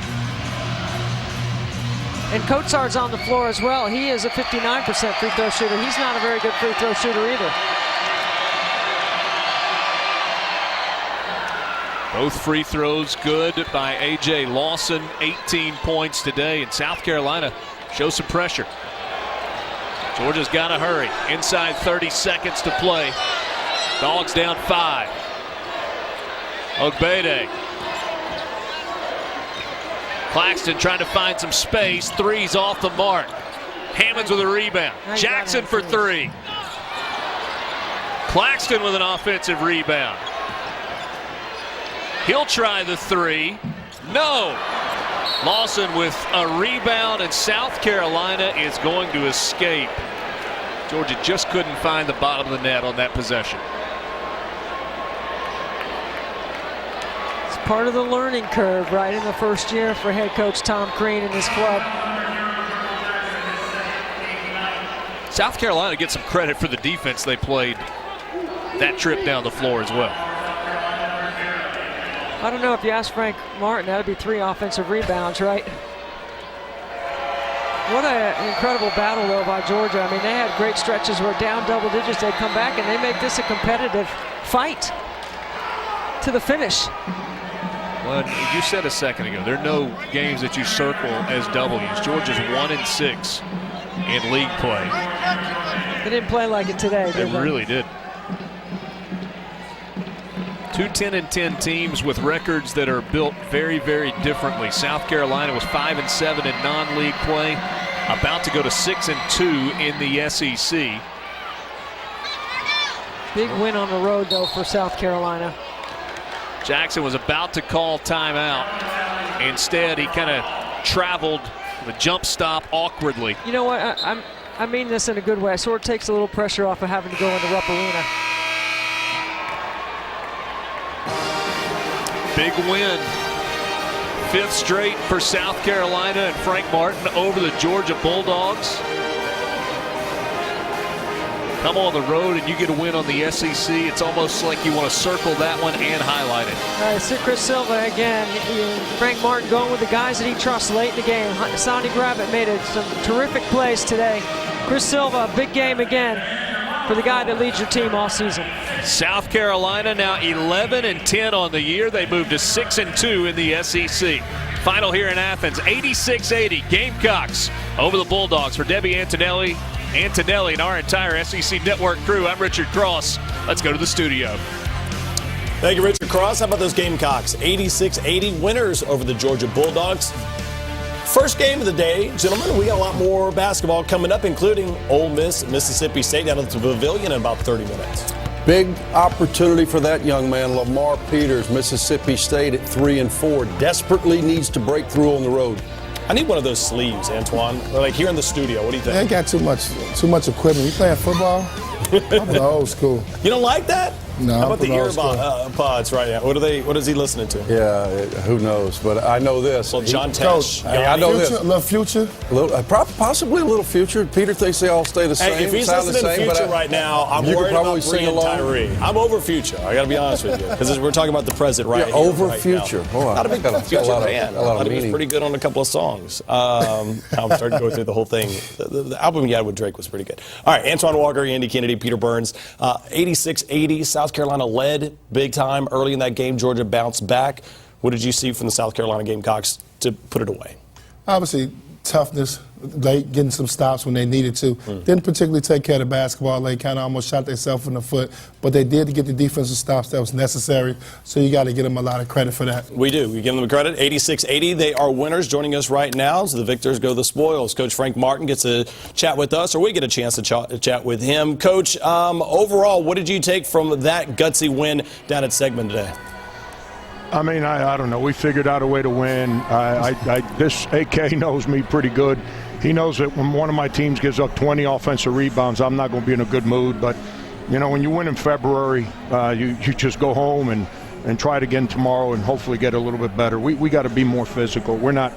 And Kotsar's on the floor as well. He is a 59% free throw shooter. He's not a very good free throw shooter either. Both free throws good by A.J. Lawson. 18 points today, and South Carolina shows some pressure. Georgia's got to hurry. Inside 30 seconds to play. Dogs down 5. Ogbede. Claxton trying to find some space. 3's off the mark. Hammonds with a rebound. Jackson for 3. Claxton with an offensive rebound. He'll try the 3. No. Lawson with a rebound, and South Carolina is going to escape. Georgia just couldn't find the bottom of the net on that possession. It's part of the learning curve, right, in the first year for head coach Tom Crean and his club. South Carolina gets some credit for the defense they played that trip down the floor as well. I don't know if you ask Frank Martin, that'd be 3 offensive rebounds, right? What an incredible battle, though, by Georgia. I mean, they had great stretches where down double digits, they come back and they make this a competitive fight to the finish. Well, you said a second ago, there are no games that you circle as W's. Georgia's 1-6 in league play. They didn't play like it today, did they? They really did. 2 10-10 teams with records that are built very, very differently. South Carolina was 5-7 in non-league play, about to go to 6-2 in the SEC. Big win on the road, though, for South Carolina. Jackson was about to call timeout. Instead, he kind of traveled The jump stop awkwardly. You know what? I mean this in a good way. It sort of takes a little pressure off of having to go into Rupp Arena. Big win. 5th straight for South Carolina and Frank Martin over the Georgia Bulldogs. Come on the road and you get a win on the SEC. It's almost like you want to circle that one and highlight it. Chris Silva again. Frank Martin going with the guys that he trusts late in the game. Hassani Gravett made some terrific plays today. Chris Silva, big game again for the guy that leads your team all season. South Carolina now 11-10 on the year. They moved to 6-2 in the SEC. Final here in Athens, 86-80. Gamecocks over the Bulldogs. For Debbie Antonelli and our entire SEC Network crew, I'm Richard Cross. Let's go to the studio. Thank you, Richard Cross. How about those Gamecocks? 86-80 winners over the Georgia Bulldogs. First game of the day, gentlemen. We got a lot more basketball coming up, including Ole Miss, Mississippi State down at the Pavilion in about 30 minutes. Big opportunity for that young man, Lamar Peters, Mississippi State at 3-4. Desperately needs to break through on the road. I need one of those sleeves, Antoine. Like here in the studio. What do you think? They got too much equipment. You playing football? I'm the old school. You don't like that? No. How about the I'm from ear pods right now? What is he listening to? Yeah, who knows? But I know this. Well, John Tesh. I know Future, this. a little Future? Possibly a little Future. Peter thinks they all stay the same. Hey, if he's listening to Future right now, I'm worried about Bree and Tyree. I'm over Future. I got to be honest with you. Because we're talking about the present right here. Over right Future. Now. Not a big Future fan. A lot of he was pretty good on a couple of songs. I'm starting to go through the whole thing. The album he had with Drake was pretty good. All right, Antoine Walker, Andy Kennedy, Peter Burns. 86-80. South Carolina led big time early in that game. Georgia bounced back. What did you see from the South Carolina Gamecocks to put it away? Obviously, toughness, late getting some stops when they needed to. Didn't particularly take care of the basketball. They kind of almost shot themselves in the foot, but they did get the defensive stops that was necessary, so you got to give them a lot of credit for that. We do. We give them credit. 86-80. They are winners. Joining us right now, so the victors go the spoils. Coach Frank Martin gets a chat with us, or we get a chance to chat with him. Coach, overall, what did you take from that gutsy win down at Segment today? I mean, I don't know. We figured out a way to win. This AK knows me pretty good. He knows that when one of my teams gives up 20 offensive rebounds, I'm not going to be in a good mood. But, you know, when you win in February, you just go home and try it again tomorrow and hopefully get a little bit better. We got to be more physical. We're not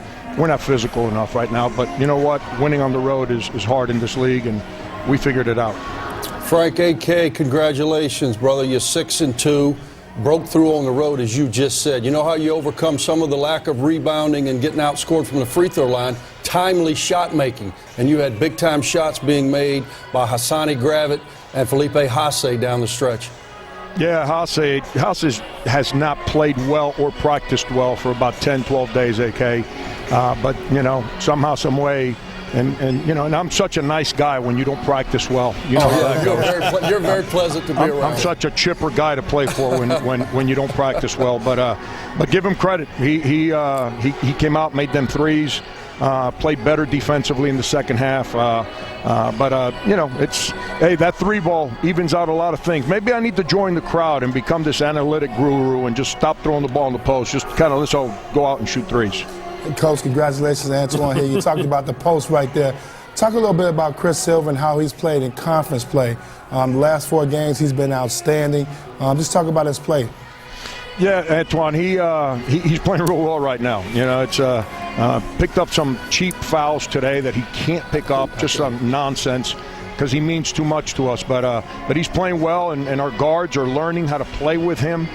physical enough right now. But you know what? Winning on the road is hard in this league, and we figured it out. Frank AK, congratulations, brother. You're 6-2. Broke through on the road, as you just said. You know how you overcome some of the lack of rebounding and getting outscored from the free throw line? Timely shot making. And you had big-time shots being made by Hassani Gravett and Felipe Haase down the stretch. Yeah, Haase has not played well or practiced well for about 10, 12 days, AK. But, you know, somehow, some way, and you know, and I'm such a nice guy when you don't practice well. You know, you're very pleasant to be around. I'm such a chipper guy to play for when you don't practice well. But give him credit. He came out, made them threes, played better defensively in the second half. You know, that three ball evens out a lot of things. Maybe I need to join the crowd and become this analytic guru and just stop throwing the ball in the post. Just kind of let's all go out and shoot threes. Coach, congratulations, Antoine. Here, you talked about the post right there. Talk a little bit about Chris Silva and how he's played in conference play. The last 4 games, he's been outstanding. Just talk about his play. Yeah, Antoine, he's playing real well right now. You know, it's picked up some cheap fouls today that he can't pick up, just some nonsense, because he means too much to us. But he's playing well, and our guards are learning how to play with him.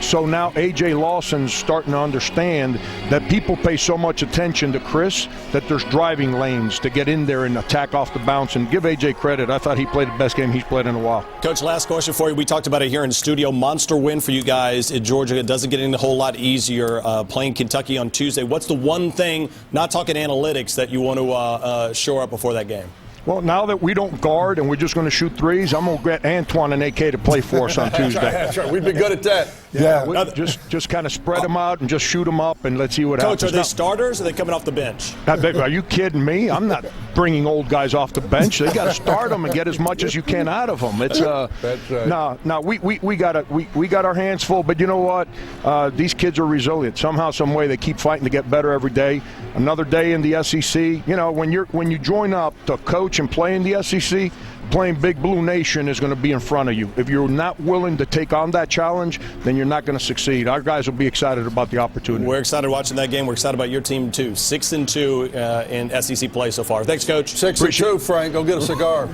So now A.J. Lawson's starting to understand that people pay so much attention to Chris that there's driving lanes to get in there and attack off the bounce. And give A.J. credit. I thought he played the best game he's played in a while. Coach, last question for you. We talked about it here in the studio. Monster win for you guys in Georgia. It doesn't get any a whole lot easier playing Kentucky on Tuesday. What's the one thing, not talking analytics, that you want to shore up before that game? Well, now that we don't guard and we're just going to shoot threes, I'm going to get Antoine and AK to play for us on Tuesday. That's right. We'd be good at that. Yeah. Just kind of spread them out and just shoot them up and let's see what Coach, happens. are they starters or are they coming off the bench? Are you kidding me? I'm not bringing old guys off the bench. They got to start them and get as much as you can out of them. It's That's right. no. We got our hands full. But you know what? These kids are resilient. Somehow, some way, they keep fighting to get better every day. Another day in the SEC. You know, when you join up to coach and play in the SEC. Playing Big Blue Nation is going to be in front of you. If you're not willing to take on that challenge, then you're not going to succeed. Our guys will be excited about the opportunity. We're excited watching that game. We're excited about your team, too. 6-2 in SEC play so far. Thanks, Coach. 6-2, Frank. Go get a cigar.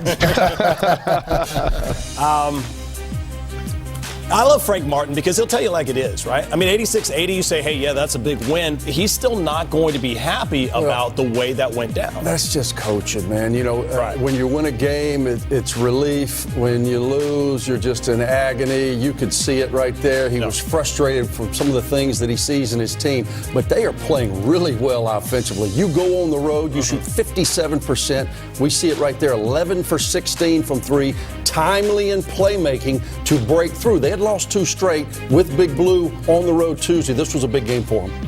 I love Frank Martin because he'll tell you like it is, right? I mean, 86-80, you say, hey, yeah, that's a big win. He's still not going to be happy about the way that went down. That's just coaching, man. You know, Right. when you win a game, it's relief. When you lose, you're just in agony. You could see it right there. He was frustrated from some of the things that he sees in his team. But they are playing really well offensively. You go on the road, you shoot 57%. We see it right there, 11 for 16 from three. Timely in playmaking to break through. They had lost 2 straight with Big Blue on the road Tuesday. This was a big game for them.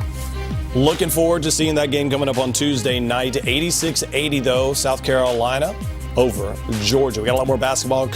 Looking forward to seeing that game coming up on Tuesday night. 86-80, though, South Carolina over Georgia. We got a lot more basketball